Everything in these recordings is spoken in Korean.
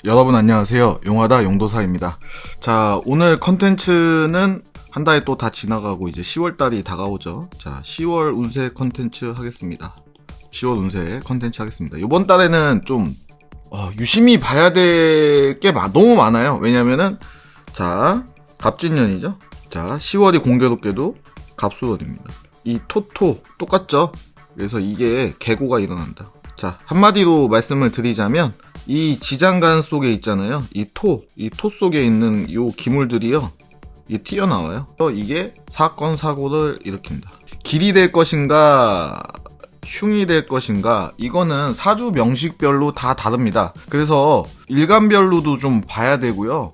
여러분 안녕하세요. 용하다 용도사입니다. 자, 오늘 컨텐츠는 한 달이 또 다 지나가고 이제 10월달이 다가오죠. 자, 10월 운세 컨텐츠 하겠습니다. 10월 운세 컨텐츠 하겠습니다. 이번 달에는 좀 유심히 봐야 될 게 너무 많아요. 왜냐면은 자, 갑진년이죠. 자, 10월이 공교롭게도 갑수월입니다. 이 토토 똑같죠? 그래서 이게 개고가 일어난다. 자, 한마디로 말씀을 드리자면 이 지장간 속에 있잖아요. 이 토 속에 있는 요 기물들이요. 이게 튀어나와요. 이게 사건, 사고를 일으킨다. 길이 될 것인가, 흉이 될 것인가, 이거는 사주 명식별로 다 다릅니다. 그래서 일간별로도 좀 봐야 되고요.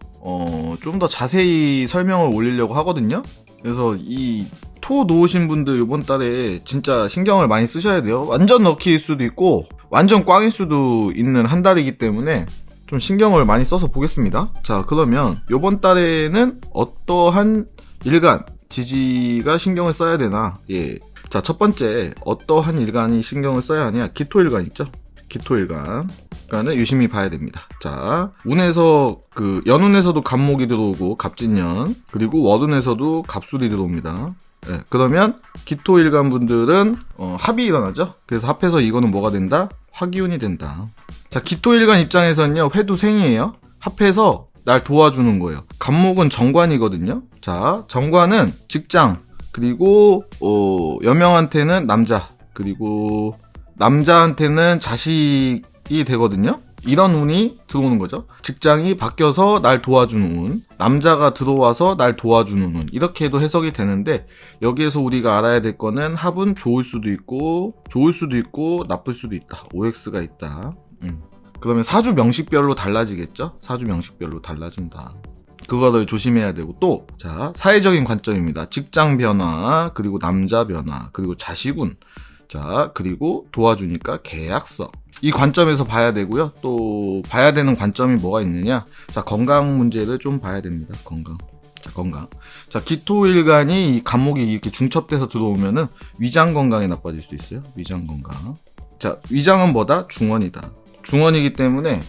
좀 더 자세히 설명을 올리려고 하거든요. 그래서 이 토 놓으신 분들 이번 달에 진짜 신경을 많이 쓰셔야 돼요. 완전 럭키일 수도 있고 완전 꽝일 수도 있는 한 달이기 때문에 좀 신경을 많이 써서 보겠습니다. 자, 그러면 이번 달에는 어떠한 일간, 지지가 신경을 써야 되나? 예. 자, 첫 번째 어떠한 일간이 신경을 써야 하냐? 기토일간 있죠? 기토일간. 그러니까는 유심히 봐야 됩니다. 자, 운에서 연운에서도 갑목이 들어오고 갑진년, 그리고 월운에서도 갑술이 들어옵니다. 네, 그러면 기토일간 분들은 합이 일어나죠. 그래서 합해서 이거는 뭐가 된다? 화기운이 된다. 자, 기토일간 입장에서는요, 회두생이에요. 합해서 날 도와주는 거예요. 갑목은 정관이거든요. 자, 정관은 직장, 그리고 여명한테는 남자, 그리고 남자한테는 자식이 되거든요. 이런 운이 들어오는 거죠. 직장이 바뀌어서 날 도와주는 운, 남자가 들어와서 날 도와주는 운, 이렇게도 해석이 되는데, 여기에서 우리가 알아야 될 거는 합은 좋을 수도 있고 나쁠 수도 있다. OX가 있다. 그러면 사주 명식별로 달라지겠죠? 사주 명식별로 달라진다. 그거를 조심해야 되고, 또 자, 사회적인 관점입니다. 직장 변화, 그리고 남자 변화, 그리고 자식운, 자, 그리고 도와주니까 계약서. 이 관점에서 봐야 되고요. 또 봐야 되는 관점이 뭐가 있느냐? 자, 건강 문제를 좀 봐야 됩니다. 건강. 자, 건강. 자, 기토일간이 이 갑목이 이렇게 중첩돼서 들어오면은 위장 건강이 나빠질 수 있어요. 위장 건강. 자, 위장은 뭐다? 중원이다. 중원이기 때문에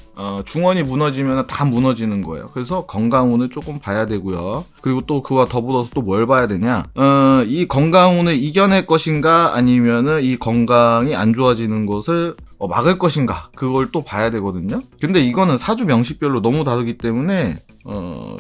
중원이 무너지면 다 무너지는 거예요. 그래서 건강운을 조금 봐야 되고요. 그리고 또 그와 더불어서 또 뭘 봐야 되냐? 이 건강운을 이겨낼 것인가, 아니면은 이 건강이 안 좋아지는 것을 막을 것인가, 그걸 또 봐야 되거든요. 근데 이거는 사주 명식별로 너무 다르기 때문에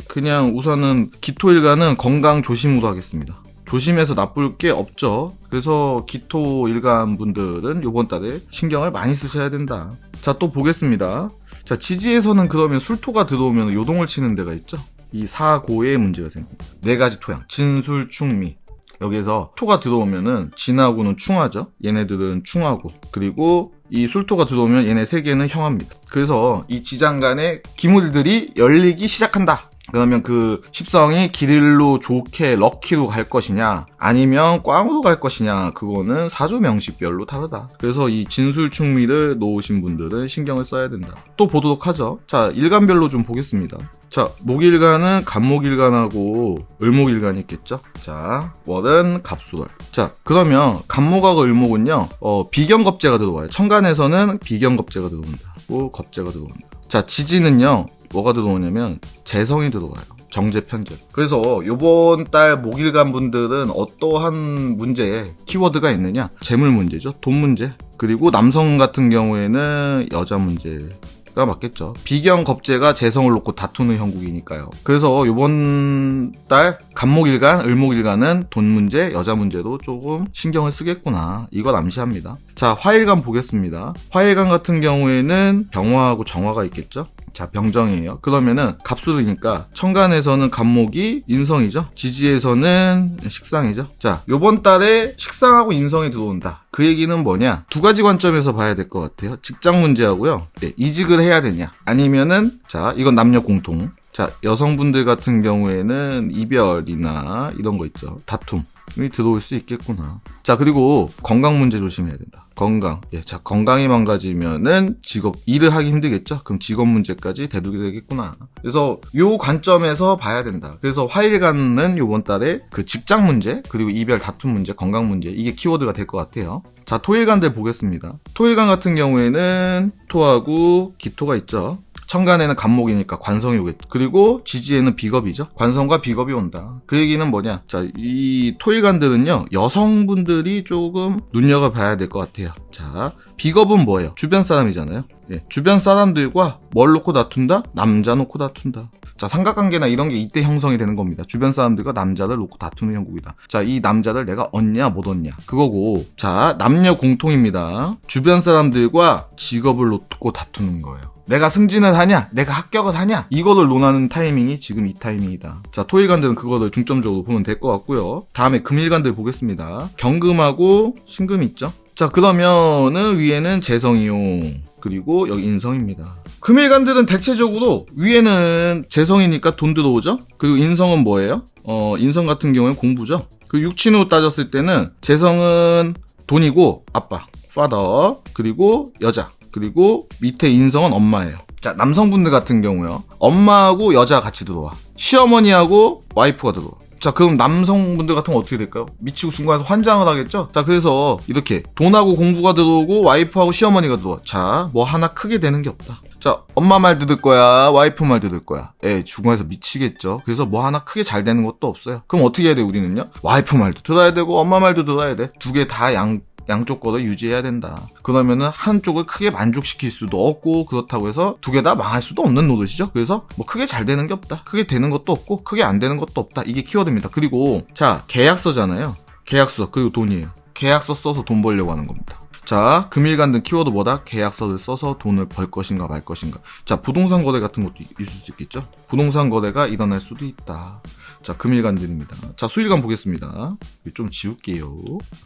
그냥 우선은 기토일간은 건강 조심으로 하겠습니다. 조심해서 나쁠 게 없죠. 그래서 기토일간 분들은 요번 달에 신경을 많이 쓰셔야 된다. 자, 또 보겠습니다. 자, 지지에서는 그러면 술토가 들어오면 요동을 치는 데가 있죠. 이 사고에 문제가 생깁니다. 네 가지 토양, 진술, 충미. 여기에서 토가 들어오면은 진하고는 충하죠. 얘네들은 충하고, 그리고 이 술토가 들어오면 얘네 세 개는 형합니다. 그래서 이 지장간의 기물들이 열리기 시작한다. 그러면 그 십성이 길로 좋게 럭키로 갈 것이냐, 아니면 꽝으로 갈 것이냐, 그거는 사주 명식별로 다르다. 그래서 이 진술충미를 놓으신 분들은 신경을 써야 된다. 또 보도록 하죠. 자, 일간별로 좀 보겠습니다. 자, 목일간은 갑목일간하고 을목일간이 있겠죠. 자, 월은 갑수월. 자, 그러면 갑목하고 을목은요, 비견겁재가 들어와요. 천간에서는 비견겁재가 들어온다. 겁재가 들어온다. 자, 지지는요, 뭐가 들어오냐면 재성이 들어와요. 정제 편제. 그래서 요번 달 목일간 분들은 어떠한 문제에 키워드가 있느냐? 재물 문제죠. 돈 문제. 그리고 남성 같은 경우에는 여자 문제가 맞겠죠. 비경 겁재가 재성을 놓고 다투는 형국이니까요. 그래서 요번 달 갑목일간, 을목일간은 돈 문제, 여자 문제도 조금 신경을 쓰겠구나, 이걸 암시합니다. 자, 화일간 보겠습니다. 화일간 같은 경우에는 병화하고 정화가 있겠죠. 자, 병정이에요. 그러면은 갑수르니까 천간에서는 갑목이 인성이죠. 지지에서는 식상이죠. 자, 요번 달에 식상하고 인성이 들어온다. 그 얘기는 뭐냐? 두 가지 관점에서 봐야 될 것 같아요. 직장 문제하고요. 네, 이직을 해야 되냐? 아니면은, 자, 이건 남녀 공통. 자, 여성분들 같은 경우에는 이별이나 이런 거 있죠. 다툼이 들어올 수 있겠구나. 자, 그리고 건강 문제 조심해야 된다. 건강. 예, 자, 건강이 망가지면은 일을 하기 힘들겠죠? 그럼 직업 문제까지 대두게 되겠구나. 그래서 요 관점에서 봐야 된다. 그래서 화일간은 요번 달에 그 직장 문제, 그리고 이별, 다툼 문제, 건강 문제, 이게 키워드가 될 것 같아요. 자, 토일간들 보겠습니다. 토일간 같은 경우에는 토하고 기토가 있죠. 천간에는 간목이니까 관성이 오겠죠. 그리고 지지에는 비겁이죠. 관성과 비겁이 온다. 그 얘기는 뭐냐? 자, 이 토일간들은요, 여성분들이 조금 눈여겨봐야 될 것 같아요. 자, 비겁은 뭐예요? 주변 사람이잖아요. 예, 주변 사람들과 뭘 놓고 다툰다? 남자 놓고 다툰다. 자, 삼각관계나 이런 게 이때 형성이 되는 겁니다. 주변 사람들과 남자를 놓고 다투는 형국이다. 자, 이 남자를 내가 얻냐 못 얻냐 그거고, 자, 남녀 공통입니다. 주변 사람들과 직업을 놓고 다투는 거예요. 내가 승진을 하냐, 내가 합격을 하냐, 이거를 논하는 타이밍이 지금 이 타이밍이다. 자, 토일간들은 그거를 중점적으로 보면 될 것 같고요. 다음에 금일간들 보겠습니다. 경금하고 신금이 있죠. 자, 그러면은 위에는 재성이용, 그리고 여기 인성입니다. 금일간들은 대체적으로 위에는 재성이니까 돈 들어오죠. 그리고 인성은 뭐예요? 인성 같은 경우는 공부죠. 그 육친으로 따졌을 때는 재성은 돈이고 아빠, father, 그리고 여자, 그리고 밑에 인성은 엄마예요. 자, 남성분들 같은 경우요, 엄마하고 여자가 같이 들어와. 시어머니하고 와이프가 들어와. 자, 그럼 남성분들 같은 건 어떻게 될까요? 미치고 중간에서 환장을 하겠죠? 자, 그래서 이렇게 돈하고 공부가 들어오고 와이프하고 시어머니가 들어와. 자, 뭐 하나 크게 되는 게 없다. 자, 엄마 말 들을 거야, 와이프 말 들을 거야. 중간에서 미치겠죠? 그래서 뭐 하나 크게 잘 되는 것도 없어요. 그럼 어떻게 해야 돼, 우리는요? 와이프 말도 들어야 되고 엄마 말도 들어야 돼. 두 개 다 양쪽 거를 유지해야 된다. 그러면은 한쪽을 크게 만족시킬 수도 없고, 그렇다고 해서 두 개 다 망할 수도 없는 노릇이죠. 그래서 뭐 크게 잘 되는 게 없다. 크게 되는 것도 없고 크게 안 되는 것도 없다. 이게 키워드입니다. 그리고 자, 계약서잖아요. 계약서, 그리고 돈이에요. 계약서 써서 돈 벌려고 하는 겁니다. 자, 금일간든 키워드 뭐다? 계약서를 써서 돈을 벌 것인가 말 것인가. 자, 부동산 거래 같은 것도 있을 수 있겠죠? 부동산 거래가 일어날 수도 있다. 자, 금일간들입니다. 자, 수일간 보겠습니다. 좀 지울게요.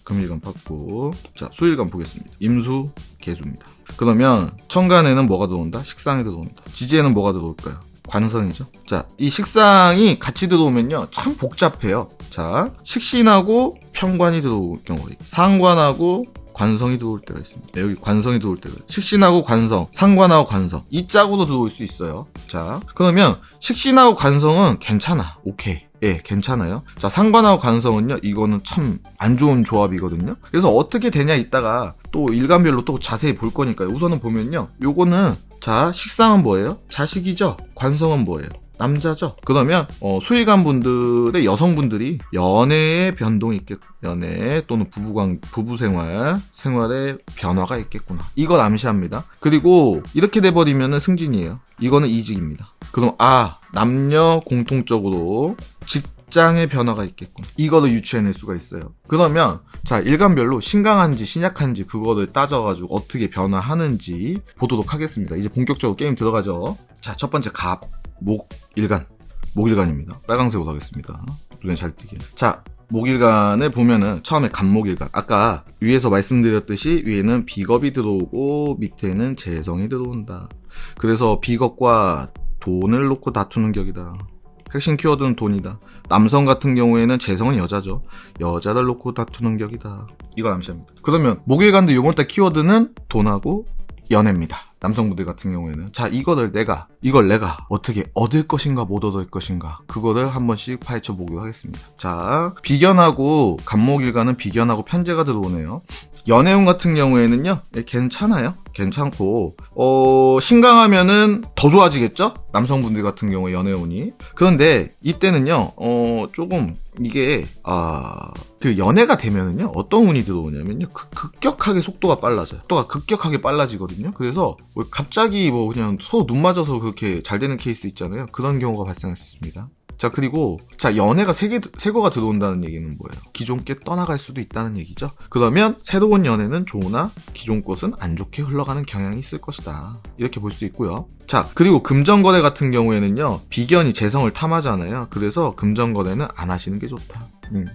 금일간 받고. 자, 수일간 보겠습니다. 임수, 개수입니다. 그러면 천간에는 뭐가 들어온다? 식상이 들어온다. 지지에는 뭐가 들어올까요? 관성이죠. 자, 이 식상이 같이 들어오면요, 참 복잡해요. 자, 식신하고 편관이 들어올 경우가 있고, 상관하고 관성이 들어올 때가 있습니다. 여기 관성이 들어올 때가, 식신하고 관성, 상관하고 관성, 이 짝으로 들어올 수 있어요. 자, 그러면 식신하고 관성은 괜찮아. 오케이. 예, 괜찮아요. 자, 상관하고 관성은요, 이거는 참 안 좋은 조합이거든요. 그래서 어떻게 되냐 이따가 또 일간별로 또 자세히 볼 거니까요. 우선은 보면요, 요거는, 자, 식상은 뭐예요? 자식이죠. 관성은 뭐예요? 남자죠. 그러면 수의관 분들의 여성분들이 연애의 변동이 있겠고, 연애 또는 부부 생활에 변화가 있겠구나. 이걸 암시합니다. 그리고 이렇게 돼버리면은 승진이에요. 이거는 이직입니다. 그럼 남녀 공통적으로 직장의 변화가 있겠군. 이거를 유추해낼 수가 있어요. 그러면 자, 일간별로 신강한지 신약한지 그거를 따져가지고 어떻게 변화하는지 보도록 하겠습니다. 이제 본격적으로 게임 들어가죠. 자, 첫 번째 갑, 목, 일간. 목일간입니다. 빨강색으로 하겠습니다. 눈에 잘 띄게. 자, 목일간을 보면은 처음에 간목일간. 아까 위에서 말씀드렸듯이 위에는 비겁이 들어오고 밑에는 재성이 들어온다. 그래서 비겁과 돈을 놓고 다투는 격이다. 핵심 키워드는 돈이다. 남성 같은 경우에는 재성은 여자죠. 여자를 놓고 다투는 격이다. 이거 암시합니다. 그러면 목일간도 요번 달 키워드는 돈하고 연애입니다. 남성분들 같은 경우에는. 자, 이걸 내가 어떻게 얻을 것인가 못 얻을 것인가, 그거를 한 번씩 파헤쳐 보기로 하겠습니다. 자, 비견하고 간목일간은 비견하고 편제가 들어오네요. 연애운 같은 경우에는요, 괜찮아요. 괜찮고, 신강하면은 더 좋아지겠죠? 남성분들 같은 경우에 연애운이. 그런데 이때는요, 조금 이게 그 연애가 되면은요, 어떤 운이 들어오냐면요, 급격하게 속도가 빨라져요. 속도가 급격하게 빨라지거든요. 그래서 갑자기 뭐 그냥 서로 눈 맞아서 그렇게 잘 되는 케이스 있잖아요. 그런 경우가 발생할 수 있습니다. 자, 그리고 자, 연애가 새거가 들어온다는 얘기는 뭐예요? 기존 게 떠나갈 수도 있다는 얘기죠. 그러면 새로운 연애는 좋으나 기존 것은 안 좋게 흘러가는 경향이 있을 것이다. 이렇게 볼 수 있고요. 자, 그리고 금전거래 같은 경우에는요, 비견이 재성을 탐하잖아요. 그래서 금전거래는 안 하시는 게 좋다.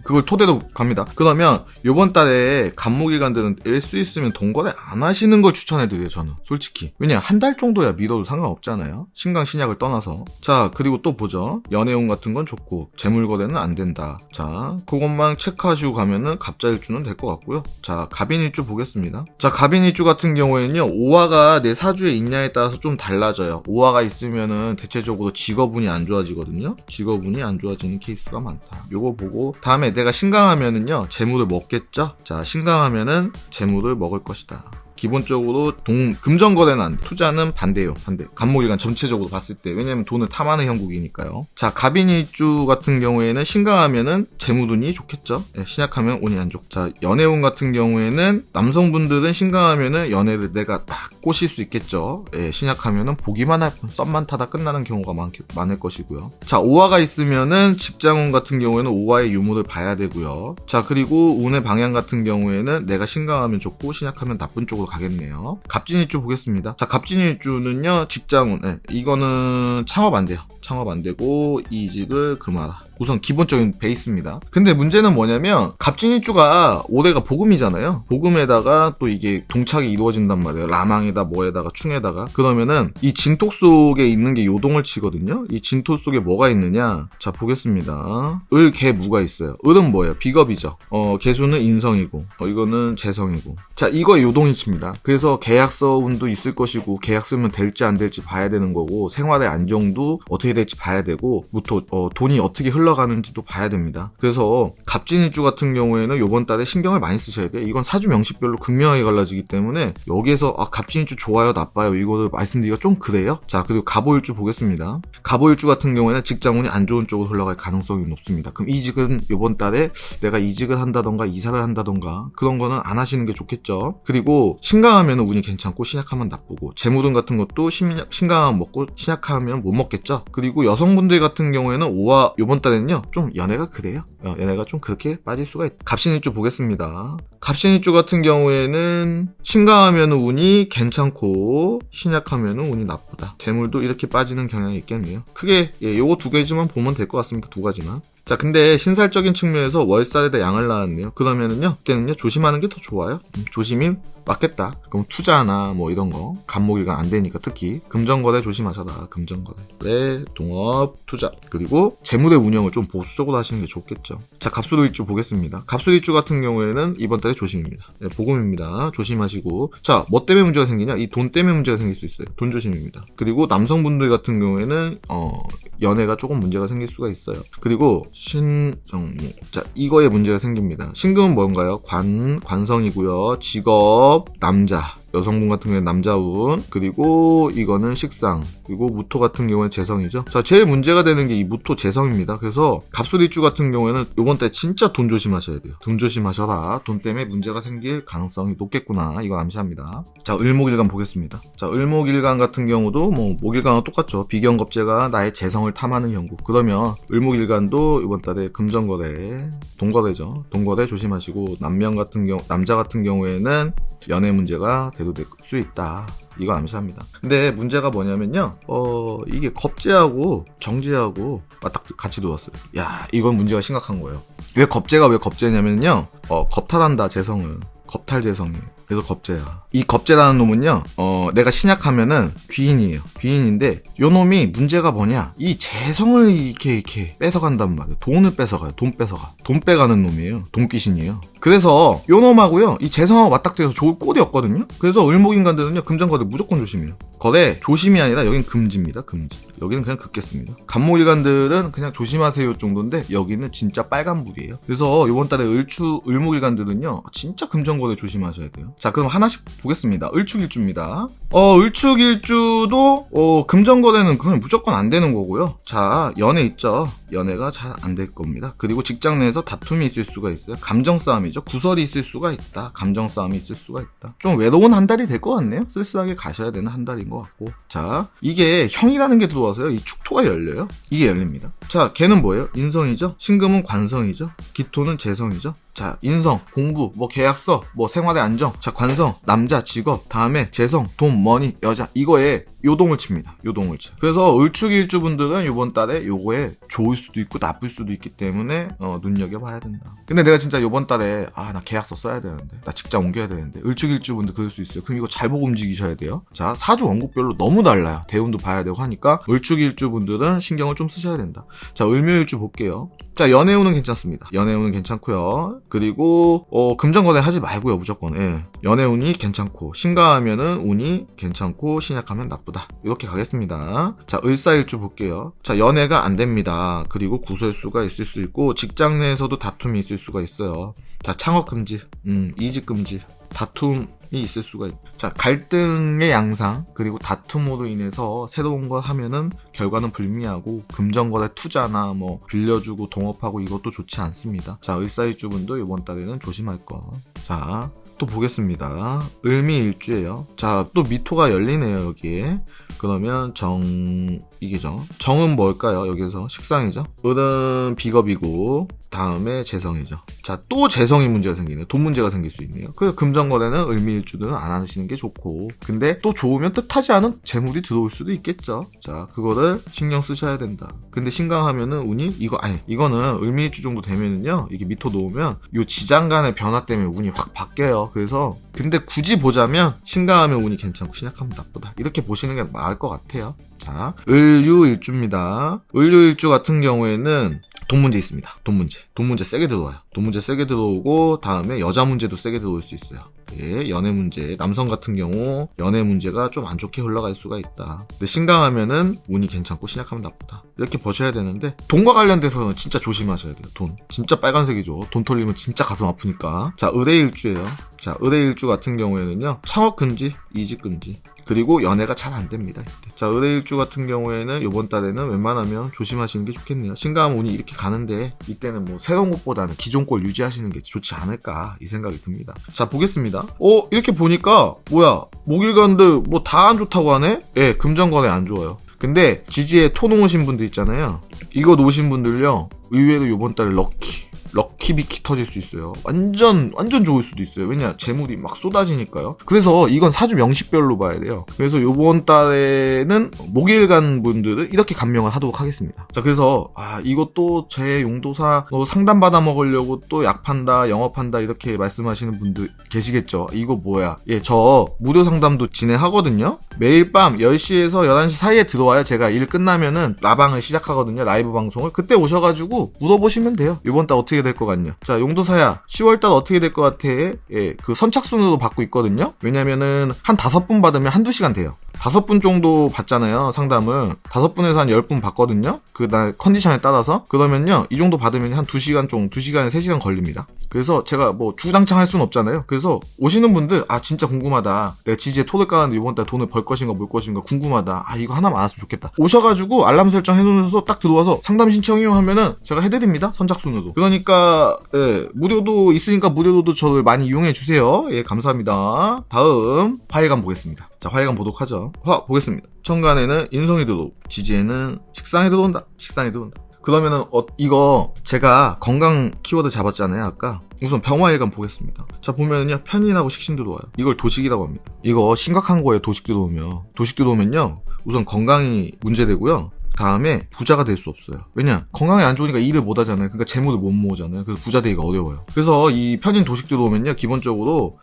그걸 토대로 갑니다. 그러면 요번 달에 간목일간들은 일 수 있으면 돈거래 안 하시는 걸 추천해드려요, 저는. 솔직히. 왜냐, 한 달 정도야 미뤄도 상관없잖아요. 신강 신약을 떠나서. 자, 그리고 또 보죠. 연애운 같은 건 좋고 재물거래는 안 된다. 자, 그것만 체크하시고 가면은 갑자일주는 될 것 같고요. 자, 갑인일주 보겠습니다. 자, 갑인일주 같은 경우에는요, 오화가 내 사주에 있냐에 따라서 좀 달라져요. 오화가 있으면은 대체적으로 직업운이 안 좋아지거든요. 직업운이 안 좋아지는 케이스가 많다. 요거 보고 다음에 내가 신강하면은요, 재물을 먹겠죠? 자, 신강하면은 재물을 먹을 것이다. 기본적으로 금전거래는 안 돼. 투자는 반대예요. 반대. 간목일간 전체적으로 봤을 때. 왜냐면 돈을 탐하는 형국이니까요. 자, 갑인일주 같은 경우에는 신강하면은 재무운이 좋겠죠. 예, 신약하면 운이 안 좋고. 자, 연애운 같은 경우에는 남성분들은 신강하면은 연애를 내가 딱 꼬실 수 있겠죠. 예, 신약하면은 보기만 할 뿐 썸만 타다 끝나는 경우가 많을 것이고요. 자, 오화가 있으면은 직장운 같은 경우에는 오화의 유무를 봐야 되고요. 자, 그리고 운의 방향 같은 경우에는 내가 신강하면 좋고 신약하면 나쁜 쪽으로 가겠네요. 갑진일주 보겠습니다. 자, 갑진일주는요, 직장운. 예, 이거는 창업 안 돼요. 창업 안 되고 이직을 금하라. 우선 기본적인 베이스입니다. 근데 문제는 뭐냐면 갑진일주가 올해가 복음이잖아요. 복음에다가 또 이게 동착이 이루어진단 말이에요. 라망에다 뭐에다가 충에다가. 그러면은 이 진토 속에 있는 게 요동을 치거든요. 이 진토 속에 뭐가 있느냐. 자, 보겠습니다. 을, 개, 무가 있어요. 을은 뭐예요? 비겁이죠. 개수는 인성이고 이거는 재성이고. 자, 이거 요동이 칩니다. 그래서 계약서 운도 있을 것이고 계약 쓰면 될지 안 될지 봐야 되는 거고 생활의 안정도 어떻게 될지 봐야 되고 돈이 어떻게 흘러가는지도 봐야 됩니다. 그래서 갑진일주 같은 경우에는 요번 달에 신경을 많이 쓰셔야 돼요. 이건 사주 명식별로 극명하게 갈라지기 때문에 여기에서 갑진일주 좋아요 나빠요 이거를 말씀드리기가 좀 그래요. 자, 그리고 갑오일주 보겠습니다. 갑오일주 같은 경우에는 직장운이 안 좋은 쪽으로 흘러갈 가능성이 높습니다. 그럼 이직은 요번 달에 내가 이직을 한다던가 이사를 한다던가 그런 거는 안 하시는 게 좋겠죠. 그리고 신강하면 운이 괜찮고 신약하면 나쁘고 재물운 같은 것도 신강하면 먹고 신약하면 못 먹겠죠. 그리고 여성분들 같은 경우에는 오화 요번 달에는요 좀 연애가 그래요. 연애가 좀 그렇게 빠질 수가 있다. 갑신일주 보겠습니다. 갑신일주 같은 경우에는 신강하면 운이 괜찮고 신약하면 운이 나쁘다. 재물도 이렇게 빠지는 경향이 있겠네요. 크게 요거 두 가지만 보면 될 것 같습니다. 두 가지만. 자, 근데 신살적인 측면에서 월살에다 양을 낳았네요. 그러면은요, 그때는요, 조심하는 게 더 좋아요. 조심이 맞겠다. 그럼 투자나 뭐 이런 거, 간목일간 안 되니까 특히 금전거래 조심하셔라. 금전거래. 네, 동업, 투자. 그리고 재물의 운영을 좀 보수적으로 하시는 게 좋겠죠. 자, 갑술일주 보겠습니다. 갑술일주 같은 경우에는 이번 달에 조심입니다. 네, 복음입니다. 조심하시고. 자, 뭐 때문에 문제가 생기냐? 이 돈 때문에 문제가 생길 수 있어요. 돈 조심입니다. 그리고 남성분들 같은 경우에는 연애가 조금 문제가 생길 수가 있어요. 그리고 신정무. 자, 이거에 문제가 생깁니다. 신금은 뭔가요? 관성이고요. 직업, 남자. 여성분 같은 경우에 남자운, 그리고 이거는 식상, 그리고 무토 같은 경우는 재성이죠. 자, 제일 문제가 되는 게 이 무토 재성입니다. 그래서 갑술일주 같은 경우에는 이번 달 진짜 돈 조심하셔야 돼요. 돈 조심하셔라. 돈 때문에 문제가 생길 가능성이 높겠구나. 이거 암시합니다. 자, 을목일간 보겠습니다. 자, 을목일간 같은 경우도 뭐 목일간과 똑같죠. 비견겁제가 나의 재성을 탐하는 형국. 그러면 을목일간도 이번 달에 금전거래, 동거래죠. 동거래 조심하시고 남자 같은 경우에는 연애 문제가 대두될 수 있다. 이거 암시합니다. 근데 문제가 뭐냐면요. 이게 겁재하고 정재하고 같이 들어왔어요. 야, 이건 문제가 심각한 거예요. 왜 겁재냐면요. 겁탈한다, 재성을. 겁탈 재성이에요. 그래서 겁재야. 이 겁재라는 놈은요, 내가 신약하면은 귀인이에요. 귀인인데, 요 놈이 문제가 뭐냐? 이 재성을 이렇게 뺏어간단 말이에요. 돈을 뺏어가요. 돈 빼가는 놈이에요. 돈귀신이에요. 그래서 요 놈하고요, 이 재성하고 맞닥뜨려서 좋을 꼴이 없거든요? 그래서 을목인간들은요, 금전거래 무조건 조심해요. 거래 조심이 아니라 여긴 금지입니다. 금지. 여기는 그냥 긋겠습니다. 간목일간들은 그냥 조심하세요 정도인데 여기는 진짜 빨간불이에요. 그래서 이번 달에 을목일간들은요 진짜 금전거래 조심하셔야 돼요. 자, 그럼 하나씩 보겠습니다. 을축일주입니다. 을축일주도 금전거래는 그냥 무조건 안 되는 거고요. 자, 연애 있죠. 연애가 잘 안 될 겁니다. 그리고 직장 내에서 다툼이 있을 수가 있어요. 감정 싸움이죠. 구설이 있을 수가 있다. 감정 싸움이 있을 수가 있다. 좀 외로운 한 달이 될 것 같네요. 쓸쓸하게 가셔야 되는 한 달인 것 같고. 자, 이게 형이라는 게 들어와서요. 이 축토가 열려요. 이게 열립니다. 자, 걔는 뭐예요? 인성이죠. 신금은 관성이죠. 기토는 재성이죠. 자, 인성, 공부, 뭐 계약서, 뭐 생활의 안정. 자, 관성, 남자, 직업, 다음에 재성, 돈, 머니, 여자. 이거에 요동을 칩니다. 요동을 쳐. 그래서 을축일주 분들은 이번 달에 요거에 좋을 수도 있고 나쁠 수도 있기 때문에 눈여겨봐야 된다. 근데 내가 진짜 이번 달에 나 계약서 써야 되는데, 나 직장 옮겨야 되는데, 을축일주 분들 그럴 수 있어요. 그럼 이거 잘 보고 움직이셔야 돼요. 자, 사주 원국별로 너무 달라요. 대운도 봐야 되고 하니까 을축일주 분들은 신경을 좀 쓰셔야 된다. 자, 을묘일주 볼게요. 자, 연애운은 괜찮습니다. 연애운은 괜찮고요. 그리고 금전거래 하지 말고요, 무조건. 예. 연애운이 괜찮고 신강하면은 운이 괜찮고 신약하면 나쁘다. 이렇게 가겠습니다. 자, 을사일주 볼게요. 자, 연애가 안 됩니다. 그리고 구설수가 있을 수 있고 직장 내에서도 다툼이 있을 수가 있어요. 자, 창업 금지, 이직 금지, 다툼이 있을 수가 있. 자, 갈등의 양상 그리고 다툼으로 인해서 새로운 걸 하면은 결과는 불미하고 금전거래 투자나 뭐 빌려주고 동업하고 이것도 좋지 않습니다. 자, 을사일주분도 이번 달에는 조심할 거. 자, 또 보겠습니다. 을미일주예요. 자, 또 미토가 열리네요, 여기에. 그러면 이게죠. 정은 뭘까요? 여기서 식상이죠. 을은 비겁이고 다음에 재성이죠. 자, 또 재성이 문제가 생기네요. 돈 문제가 생길 수 있네요. 그래서 금전거래는 을미일주들은 안 하시는 게 좋고, 근데 또 좋으면 뜻하지 않은 재물이 들어올 수도 있겠죠. 자, 그거를 신경 쓰셔야 된다. 근데 신강하면은 운이 이거는 을미일주 정도 되면은요, 이게 미토 놓으면 요 지장 간의 변화 때문에 운이 확 바뀌어요. 그래서 근데 굳이 보자면 신강하면 운이 괜찮고 신약하면 나쁘다. 이렇게 보시는 게 나을 것 같아요. 자, 을유일주입니다. 을유일주 같은 경우에는 돈 문제 있습니다. 돈 문제 세게 들어와요. 돈 문제 세게 들어오고 다음에 여자 문제도 세게 들어올 수 있어요. 예, 연애 문제. 남성 같은 경우 연애 문제가 좀 안 좋게 흘러갈 수가 있다. 근데 신강하면은 운이 괜찮고 신약하면 나쁘다. 이렇게 보셔야 되는데 돈과 관련돼서는 진짜 조심하셔야 돼요. 돈. 진짜 빨간색이죠. 돈 털리면 진짜 가슴 아프니까. 자, 을의일주예요. 자, 을의일주 같은 경우에는요. 창업 금지, 이직 금지. 그리고 연애가 잘 안 됩니다. 이때. 자, 을의일주 같은 경우에는 이번 달에는 웬만하면 조심하시는 게 좋겠네요. 신강 운이 이렇게 가는데 이때는 뭐 새로운 것보다는 기존 걸 유지하시는 게 좋지 않을까 이 생각이 듭니다. 자, 보겠습니다. 이렇게 보니까 뭐야, 목일간들 뭐 다 안 좋다고 하네? 예, 금전거래 안 좋아요. 근데 지지에 토 놓으신 분들 있잖아요. 이거 놓으신 분들요, 의외로 이번 달에 럭키비키 터질 수 있어요. 완전 좋을 수도 있어요. 왜냐, 재물이 막 쏟아지니까요. 그래서 이건 사주 명식별로 봐야 돼요. 그래서 요번 달에는 목일간 분들은 이렇게 감명을 하도록 하겠습니다. 자, 그래서 이것도 제 용도사 상담 받아 먹으려고 또 약 판다, 영업한다 이렇게 말씀하시는 분들 계시겠죠. 이거 뭐야? 예, 저 무료 상담도 진행하거든요. 매일 밤 10시에서 11시 사이에 들어와요. 제가 일 끝나면은 라방을 시작하거든요. 라이브 방송을. 그때 오셔가지고 물어보시면 돼요. 이번 달 어떻게 될 것 같냐. 자, 용도사야 10월달 어떻게 될 것 같아? 예, 그 선착순으로 받고 있거든요. 왜냐면은 한 5분 받으면 한두 시간 돼요. 5분 정도 받잖아요, 상담을. 5분에서 한 10분 받거든요. 그날 컨디션에 따라서. 그러면요, 이 정도 받으면 한 2시간 정도, 2시간에 3시간 걸립니다. 그래서 제가 뭐 주구장창 할 수는 없잖아요. 그래서 오시는 분들, 진짜 궁금하다. 내가 지지에 토를 까는데 이번 달 돈을 벌 것인가 뭘 것인가 궁금하다. 이거 하나만 알았으면 좋겠다. 오셔가지고 알람 설정 해놓으셔서 딱 들어와서 상담 신청이요 하면은 제가 해드립니다. 선착순으로. 그러니까 예, 무료도 있으니까 무료로도 저를 많이 이용해 주세요. 예, 감사합니다. 다음 화해감 보겠습니다. 자, 화해감 보도록 하죠. 보겠습니다. 천간에는 인성이 들어오고 지지에는 식상이 들어온다. 그러면은 이거 제가 건강 키워드 잡았잖아요, 아까. 우선 병화일간 보겠습니다. 자, 보면은요, 편인하고 식신 들어와요. 이걸 도식이라고 합니다. 이거 심각한 거예요. 도식 들어오면요, 우선 건강이 문제되고요. 다음에 부자가 될 수 없어요. 왜냐, 건강이 안 좋으니까 일을 못 하잖아요. 그러니까 재물을 못 모으잖아요. 그래서 부자 되기가 어려워요. 그래서 이 편인 도식 들어오면요, 기본적으로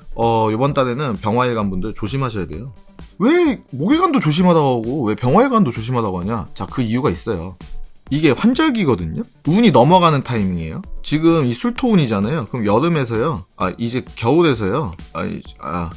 이번 달에는 병화일간 분들 조심하셔야 돼요. 왜 목일간도 조심하다고 하고 왜 병화일간도 조심하다고 하냐? 자, 그 이유가 있어요. 이게 환절기거든요. 운이 넘어가는 타이밍이에요. 지금 이 술토운이잖아요. 그럼 여름에서요, 이제 겨울에서요,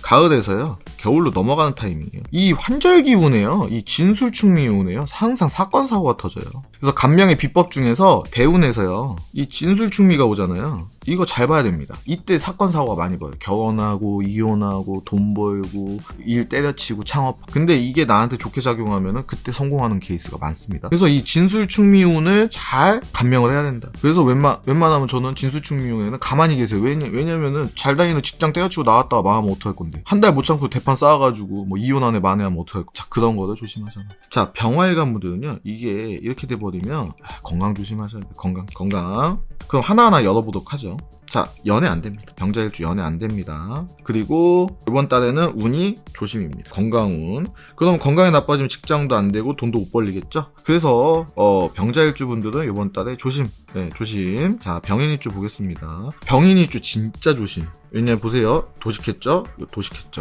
가을에서요, 겨울로 넘어가는 타이밍이에요. 이 환절기 운에요, 이 진술충미 운에요, 항상 사건 사고가 터져요. 그래서 간명의 비법 중에서 대운에서요, 이 진술충미가 오잖아요. 이거 잘 봐야 됩니다. 이때 사건 사고가 많이 벌어요. 결혼하고 이혼하고 돈 벌고 일 때려치고 창업. 근데 이게 나한테 좋게 작용하면은 그때 성공하는 케이스가 많습니다. 그래서 이 진술충미 운을 잘 감명을 해야 된다. 그래서 웬만하면 저는 진술충미 운에는 가만히 계세요. 왜냐면은 잘 다니는 직장 때려치고 나갔다가 망하면 어떡할 건데. 한 달 못 참고 대판 쌓아가지고 뭐 이혼한 애 만회하면 어떡할 건데. 자, 그런 거를 조심하잖아. 자, 병화일간 분들은요, 이게 이렇게 돼버리면 건강 조심하셔야 돼요. 건강. 그럼 하나하나 열어보도록 하죠. 자, 연애 안 됩니다. 병자일주 연애 안 됩니다. 그리고 이번 달에는 운이 조심입니다. 건강운. 그럼 건강이 나빠지면 직장도 안 되고 돈도 못 벌리겠죠? 그래서 병자일주 분들은 이번 달에 조심. 네, 조심. 자, 병인일주 보겠습니다. 병인일주 진짜 조심. 왜냐면 보세요. 도식했죠?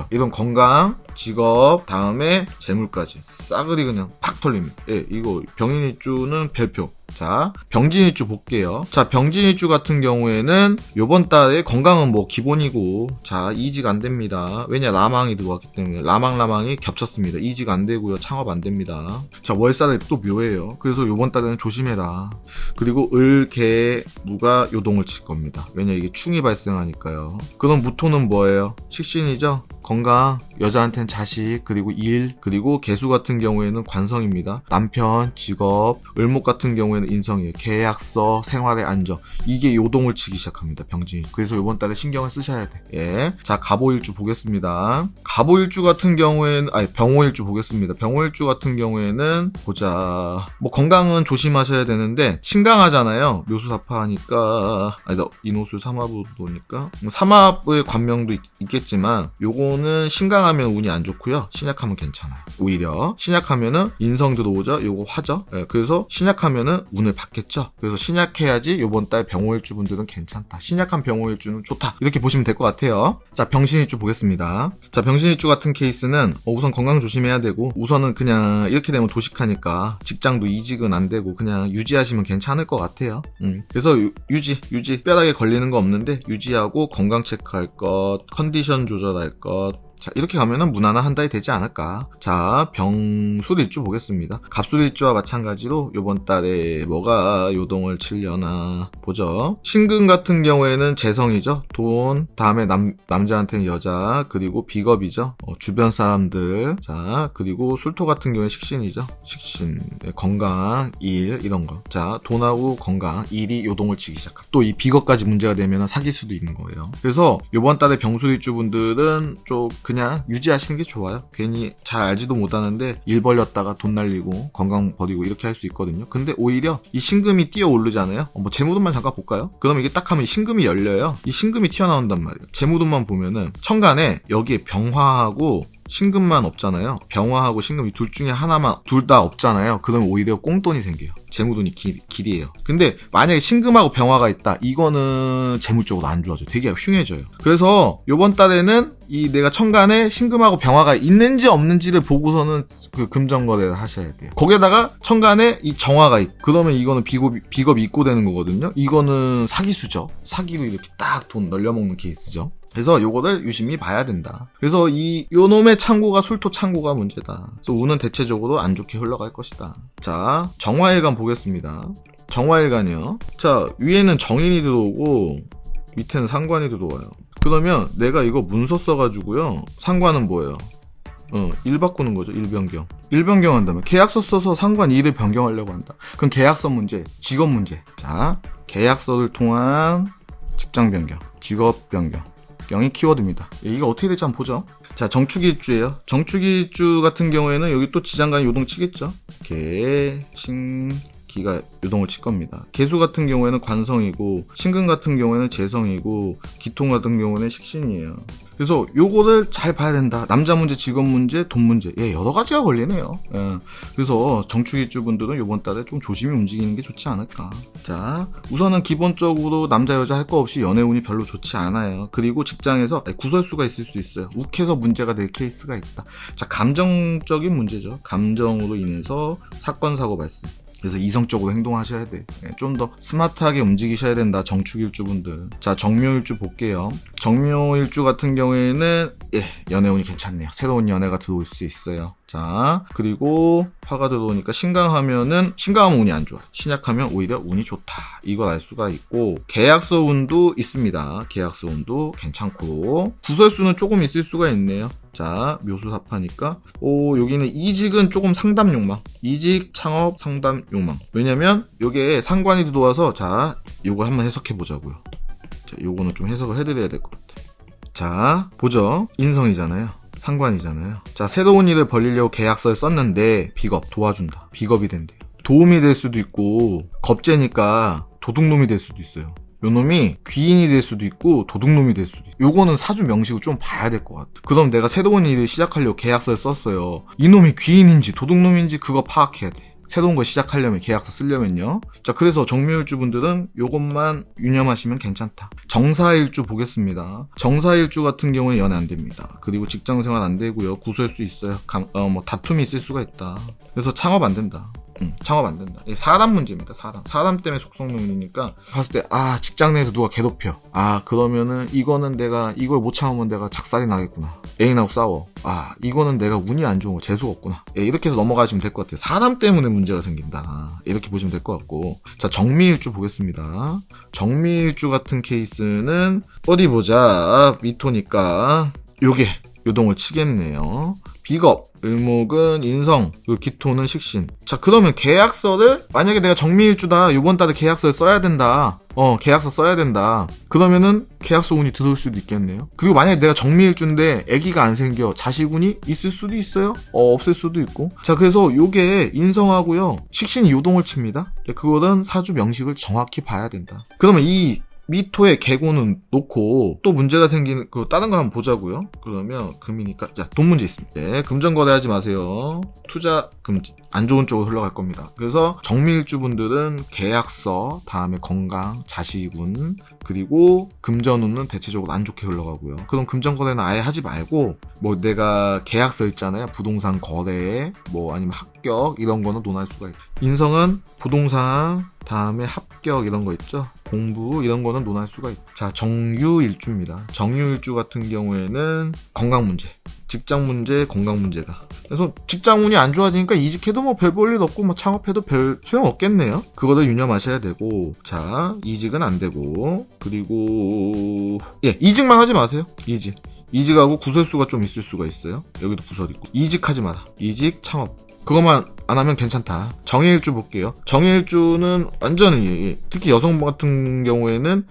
이런 건강, 직업, 다음에 재물까지 싸그리 그냥 팍 털립니다. 예, 이거 병인일주는 별표. 자, 병진일주 볼게요. 자, 병진일주 같은 경우에는 요번 달에 건강은 뭐 기본이고, 자, 이직 안 됩니다. 왜냐, 라망이 들어왔기 때문에. 라망이 겹쳤습니다. 이직 안 되고요. 창업 안 됩니다. 자, 월살이 또 묘해요. 그래서 요번 달에는 조심해라. 그리고 을, 개, 무가 요동을 칠 겁니다. 왜냐, 이게 충이 발생하니까요. 그럼 무토는 뭐예요? 식신이죠? 건강, 여자한테는 자식, 그리고 일, 그리고 개수 같은 경우에는 관성입니다. 남편, 직업, 을목 같은 경우에는 인성이에요. 계약서, 생활의 안정. 이게 요동을 치기 시작합니다. 병진이. 그래서 이번 달에 신경을 쓰셔야 돼. 예. 자, 갑오일주 보겠습니다. 갑오일주 같은 경우에는, 병오일주 보겠습니다. 병오일주 같은 경우에는, 보자. 뭐, 건강은 조심하셔야 되는데, 신강하잖아요. 묘수사파하니까, 인호술 삼합으로 보니까. 삼합의 관명도 있겠지만, 요거는 신강하면 운이 안 좋고요. 신약하면 괜찮아요. 오히려 신약하면은 인성 들어오죠. 요거 화죠. 예, 그래서 신약하면은 운을 받겠죠. 그래서 신약해야지 요번 달 병오일주 분들은 괜찮다. 신약한 병오일주는 좋다. 이렇게 보시면 될 것 같아요. 자, 병신일주 보겠습니다. 자, 병신일주 같은 케이스는 우선 건강 조심해야 되고, 우선은 그냥 이렇게 되면 도식하니까 직장도 이직은 안 되고 그냥 유지하시면 괜찮을 것 같아요. 그래서 유지 뼈다귀에 걸리는 거 없는데 유지하고 건강 체크할 것, 컨디션 조절할 것. 자, 이렇게 가면은 무난한 한 달이 되지 않을까. 자, 병술일주 보겠습니다. 갑술일주와 마찬가지로 요번 달에 뭐가 요동을 치려나 보죠. 신금 같은 경우에는 재성이죠. 돈, 다음에 남자한테는 여자, 그리고 비겁이죠. 주변 사람들. 자, 그리고 술토 같은 경우에 식신이죠. 식신, 건강, 일, 이런 거. 자, 돈하고 건강, 일이 요동을 치기 시작합니다. 또 이 비겁까지 문제가 되면 사귈 수도 있는 거예요. 그래서 요번 달에 병술일주 분들은 좀 그냥 유지하시는 게 좋아요. 괜히 잘 알지도 못하는데 일 벌렸다가 돈 날리고 건강 버리고 이렇게 할 수 있거든요. 근데 오히려 이 신금이 뛰어 오르잖아요. 뭐 재무돈만 잠깐 볼까요? 그럼 이게 딱 하면 이 신금이 열려요. 이 신금이 튀어나온단 말이에요. 재무돈만 보면은 천간에 여기에 병화하고 신금만 없잖아요. 병화하고 신금 이 둘 중에 하나만, 둘 다 없잖아요. 그러면 오히려 꽁돈이 생겨요. 재무돈이 길이에요. 근데 만약에 신금하고 병화가 있다, 이거는 재무 쪽으로 안 좋아져. 되게 흉해져요. 그래서 요번 달에는 이 내가 천간에 신금하고 병화가 있는지 없는지를 보고서는 그 금전거래를 하셔야 돼요. 거기에다가 천간에 이 정화가 있고, 그러면 이거는 비겁이 입고되는 거거든요. 이거는 사기수죠. 사기로 이렇게 딱 돈 날려먹는 케이스죠. 그래서 요거를 유심히 봐야 된다. 그래서 요 놈의 창고가 술토 창고가 문제다. 그래서 운은 대체적으로 안 좋게 흘러갈 것이다. 자, 정화일간 보겠습니다. 정화일간이요. 자, 위에는 정인이 들어오고 밑에는 상관이 들어와요. 그러면 내가 이거 문서 써가지고요. 상관은 뭐예요? 일 바꾸는 거죠. 일 변경. 일 변경한다면 계약서 써서 상관 일을 변경하려고 한다. 그럼 계약서 문제, 직업 문제. 자, 계약서를 통한 직장 변경, 직업 변경. 경이 키워드입니다. 이거 어떻게 될지 한번 보죠. 자, 정축일주예요. 정축일주 같은 경우에는 여기 또 지장간이 요동 치겠죠. 개, 신, 기가 요동을 칠 겁니다. 개수 같은 경우에는 관성이고, 신금 같은 경우에는 재성이고, 기통 같은 경우는 식신이에요. 그래서 요거를 잘 봐야 된다. 남자 문제, 직업 문제, 돈 문제. 여러 가지가 걸리네요. 그래서 정축일주 분들은 요번 달에 좀 조심히 움직이는 게 좋지 않을까. 자, 우선은 기본적으로 남자, 여자 할 거 없이 연애운이 별로 좋지 않아요. 그리고 직장에서 구설수가 있을 수 있어요. 욱해서 문제가 될 케이스가 있다. 자, 감정적인 문제죠. 감정으로 인해서 사건, 사고 발생. 그래서 이성적으로 행동하셔야 돼. 좀 더 스마트하게 움직이셔야 된다. 정축일주 분들. 자, 정묘일주 볼게요. 정묘일주 같은 경우에는 연애운이 괜찮네요. 새로운 연애가 들어올 수 있어요. 자, 그리고 화가 들어오니까 신강하면 운이 안 좋아. 신약하면 오히려 운이 좋다. 이걸 알 수가 있고, 계약서 운도 있습니다. 계약서 운도 괜찮고, 구설수는 조금 있을 수가 있네요. 자, 묘수사파니까 여기는 이직은 조금 상담 욕망. 이직, 창업, 상담 욕망. 왜냐면 요게 상관이 들어와서, 자, 요거 한번 해석해 보자고요. 자, 요거는 좀 해석을 해드려야 될 것 같아요. 자, 보죠. 인성이잖아요. 상관이잖아요. 자, 새로운 일을 벌리려고 계약서를 썼는데 비겁, 도와준다. 비겁이 된대요. 도움이 될 수도 있고, 겁재니까 도둑놈이 될 수도 있어요. 요 놈이 귀인이 될 수도 있고 도둑놈이 될 수도 있고, 요거는 사주 명식을 좀 봐야 될 것 같아. 그럼 내가 새로운 일을 시작하려고 계약서를 썼어요. 이놈이 귀인인지 도둑놈인지 그거 파악해야 돼. 새로운 거 시작하려면, 계약서 쓰려면요. 자, 그래서 정묘일주 분들은 요것만 유념하시면 괜찮다. 정사일주 보겠습니다. 정사일주 같은 경우에 연애 안 됩니다. 그리고 직장생활 안 되고요. 구설수 있어요. 다툼이 있을 수가 있다. 그래서 창업 안 된다. 창업 안 된다. 사람 문제입니다. 사람 때문에 속성명리니까 봤을 때 직장 내에서 누가 괴롭혀. 그러면은 이거는 내가 이걸 못 참으면 내가 작살이 나겠구나. 애인하고 싸워. 이거는 내가 운이 안 좋은 거 재수가 없구나. 이렇게 해서 넘어가시면 될 것 같아요. 사람 때문에 문제가 생긴다. 이렇게 보시면 될 것 같고. 자, 정미일주 보겠습니다. 정미일주 같은 케이스는 어디 보자. 미토니까 요게 요동을 치겠네요. 비겁, 을목은 인성, 그리고 기토는 식신. 자, 그러면 계약서를 만약에 내가 정미일주다. 요번 달에 계약서를 써야 된다. 계약서 써야 된다. 그러면은 계약서 운이 들어올 수도 있겠네요. 그리고 만약에 내가 정미일주인데 아기가 안 생겨. 자식운이 있을 수도 있어요. 없을 수도 있고. 자, 그래서 요게 인성하고요. 식신이 요동을 칩니다. 그거는 사주 명식을 정확히 봐야 된다. 그러면 이 미토의 개고는 놓고 또 문제가 생기는 다른 거 한번 보자고요. 그러면 금이니까 돈 문제 있습니다. 금전 거래하지 마세요. 투자 금지. 안 좋은 쪽으로 흘러갈 겁니다. 그래서 정미일주 분들은 계약서, 다음에 건강, 자식운, 그리고 금전운은 대체적으로 안 좋게 흘러가고요. 그럼 금전 거래는 아예 하지 말고 내가 계약서 있잖아요. 부동산 거래, 아니면 합격 이런 거는 논할 수가 있고, 인성은 부동산, 다음에 합격 이런 거 있죠. 공부 이런 거는 논할 수가 있고. 자, 정유일주입니다. 정유일주 같은 경우에는 건강 문제, 직장 문제, 건강 문제다. 그래서 직장 운이 안 좋아지니까 이직해도 별 볼 일 없고 창업해도 별 소용 없겠네요. 그거를 유념하셔야 되고. 자, 이직은 안 되고, 그리고 이직만 하지 마세요. 이직하고 구설수가 좀 있을 수가 있어요. 여기도 구설 있고. 이직하지 마라. 이직, 창업 그것만 안 하면 괜찮다. 정해일주 볼게요. 정해일주는 완전히, 특히 여성 같은 경우에는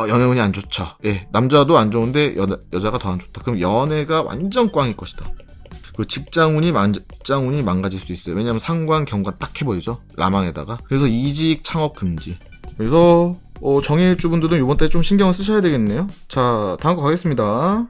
연애운이 안 좋죠. 남자도 안 좋은데 여자가 더 안 좋다. 그럼 연애가 완전 꽝일 것이다. 그 직장운이 망가질 수 있어요. 왜냐면 상관 경관 딱 해버리죠. 라망에다가. 그래서 이직 창업 금지. 그래서 정해일주 분들은 이번 달에 좀 신경을 쓰셔야 되겠네요. 자, 다음 거 가겠습니다.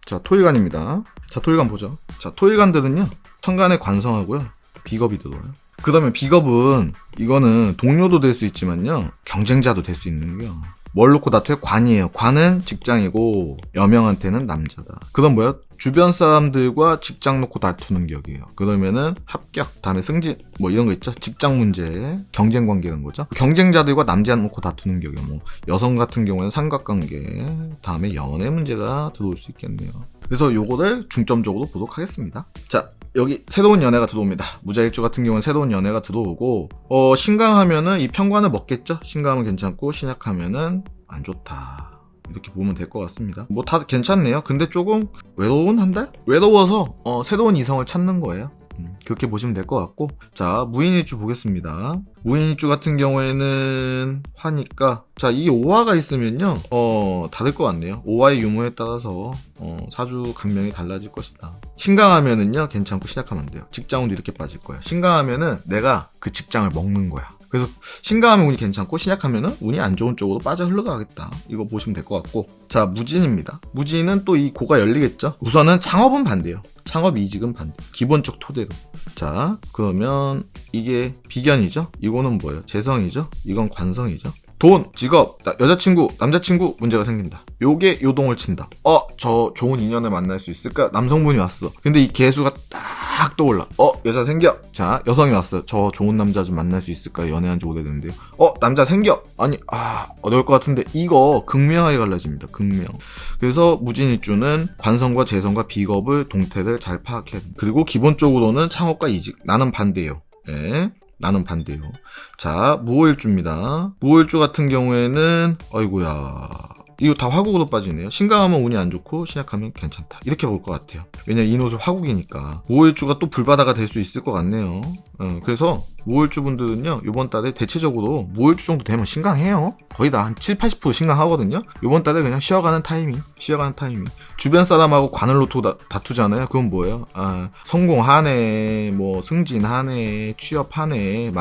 자, 토일간입니다. 자, 토일간 보죠. 자, 토일간들은요, 천간에 관성하고요, 비겁이 들어와요. 그다음에 비겁은 이거는 동료도 될 수 있지만요, 경쟁자도 될 수 있는 게요. 뭘 놓고 다투요? 관이에요. 관은 직장이고 여명한테는 남자다. 그럼 뭐야? 주변 사람들과 직장 놓고 다투는 격이에요. 그러면은 합격, 다음에 승진, 이런 거 있죠? 직장 문제, 경쟁 관계 이런 거죠? 경쟁자들과 남자 놓고 다투는 격이에요. 여성 같은 경우에는 삼각관계, 다음에 연애 문제가 들어올 수 있겠네요. 그래서 요거를 중점적으로 보도록 하겠습니다. 자, 여기 새로운 연애가 들어옵니다. 무자일주 같은 경우는 새로운 연애가 들어오고, 신강하면은 이 편관을 먹겠죠? 신강하면 괜찮고, 신약하면은 안 좋다. 이렇게 보면 될 것 같습니다. 다 괜찮네요. 근데 조금 외로운 한 달? 외로워서 새로운 이성을 찾는 거예요. 그렇게 보시면 될 것 같고. 자, 무인일주 보겠습니다. 무인일주 같은 경우에는 화니까, 자, 이 오화가 있으면요, 다를 것 같네요. 오화의 유무에 따라서 사주 감명이 달라질 것이다. 신강하면은요, 괜찮고 신약하면 안 돼요. 직장운도 이렇게 빠질 거예요. 신강하면은 내가 그 직장을 먹는 거야. 그래서 신강하면 운이 괜찮고 신약하면은 운이 안 좋은 쪽으로 빠져 흘러가겠다. 이거 보시면 될 것 같고. 자, 무진입니다. 무진은 또 이 고가 열리겠죠. 우선은 창업은 반대요. 창업 이직은 반대. 기본적 토대로. 자, 그러면 이게 비견이죠. 이거는 뭐예요? 재성이죠. 이건 관성이죠. 돈, 직업, 여자친구, 남자친구 문제가 생긴다. 요게 요동을 친다. 저 좋은 인연을 만날 수 있을까? 남성분이 왔어. 근데 이 개수가 딱 떠올라. 여자 생겨. 자, 여성이 왔어요. 저 좋은 남자 좀 만날 수 있을까? 연애한 지 오래됐는데요. 남자 생겨. 아니, 어려울 것 같은데. 이거 극명하게 갈라집니다. 극명. 그래서 무진일주는 관성과 재성과 비겁을 동태를 잘 파악해야 됩니다. 그리고 기본적으로는 창업과 이직. 나는 반대요. 나는 반대요. 자, 무호일주입니다. 무호일주 같은 경우에는 아이고야, 이거 다 화국으로 빠지네요. 신강하면 운이 안 좋고 신약하면 괜찮다. 이렇게 볼 것 같아요. 왜냐면 이 노술 화국이니까. 무호일주가 또 불바다가 될 수 있을 것 같네요. 그래서 무호일주 분들은요, 요번 달에 대체적으로 무호일주 정도 되면 신강해요. 거의 다 한 7-80% 신강하거든요. 요번 달에 그냥 쉬어가는 타이밍. 주변 사람하고 관을 놓고 다투잖아요. 그건 뭐예요? 성공하네, 승진하네, 취업하네,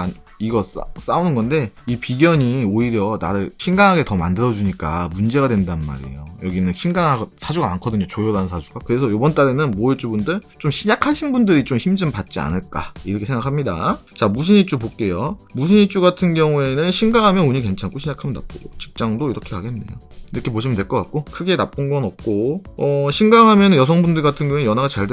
이거 싸우는 건데, 이 비견이 오히려 나를 신강하게 더 만들어주니까 문제가 된단 말이에요. 여기는 신강하고 사주가 많거든요. 조효란 사주가. 그래서 요번 달에는 무호일주 분들, 좀 신약하신 분들이 좀 힘 좀 받지 않을까, 이렇게 생각합니다. 자, 무신일주 볼게요. 무신일주 같은 경우에는 신강하면 운이 괜찮고 신약하면 나쁘고, 직장도 이렇게 가겠네요. 이렇게 보시면 될 것 같고, 크게 나쁜 건 없고, 신강하면 여성분들 같은 경우에는 연하가 잘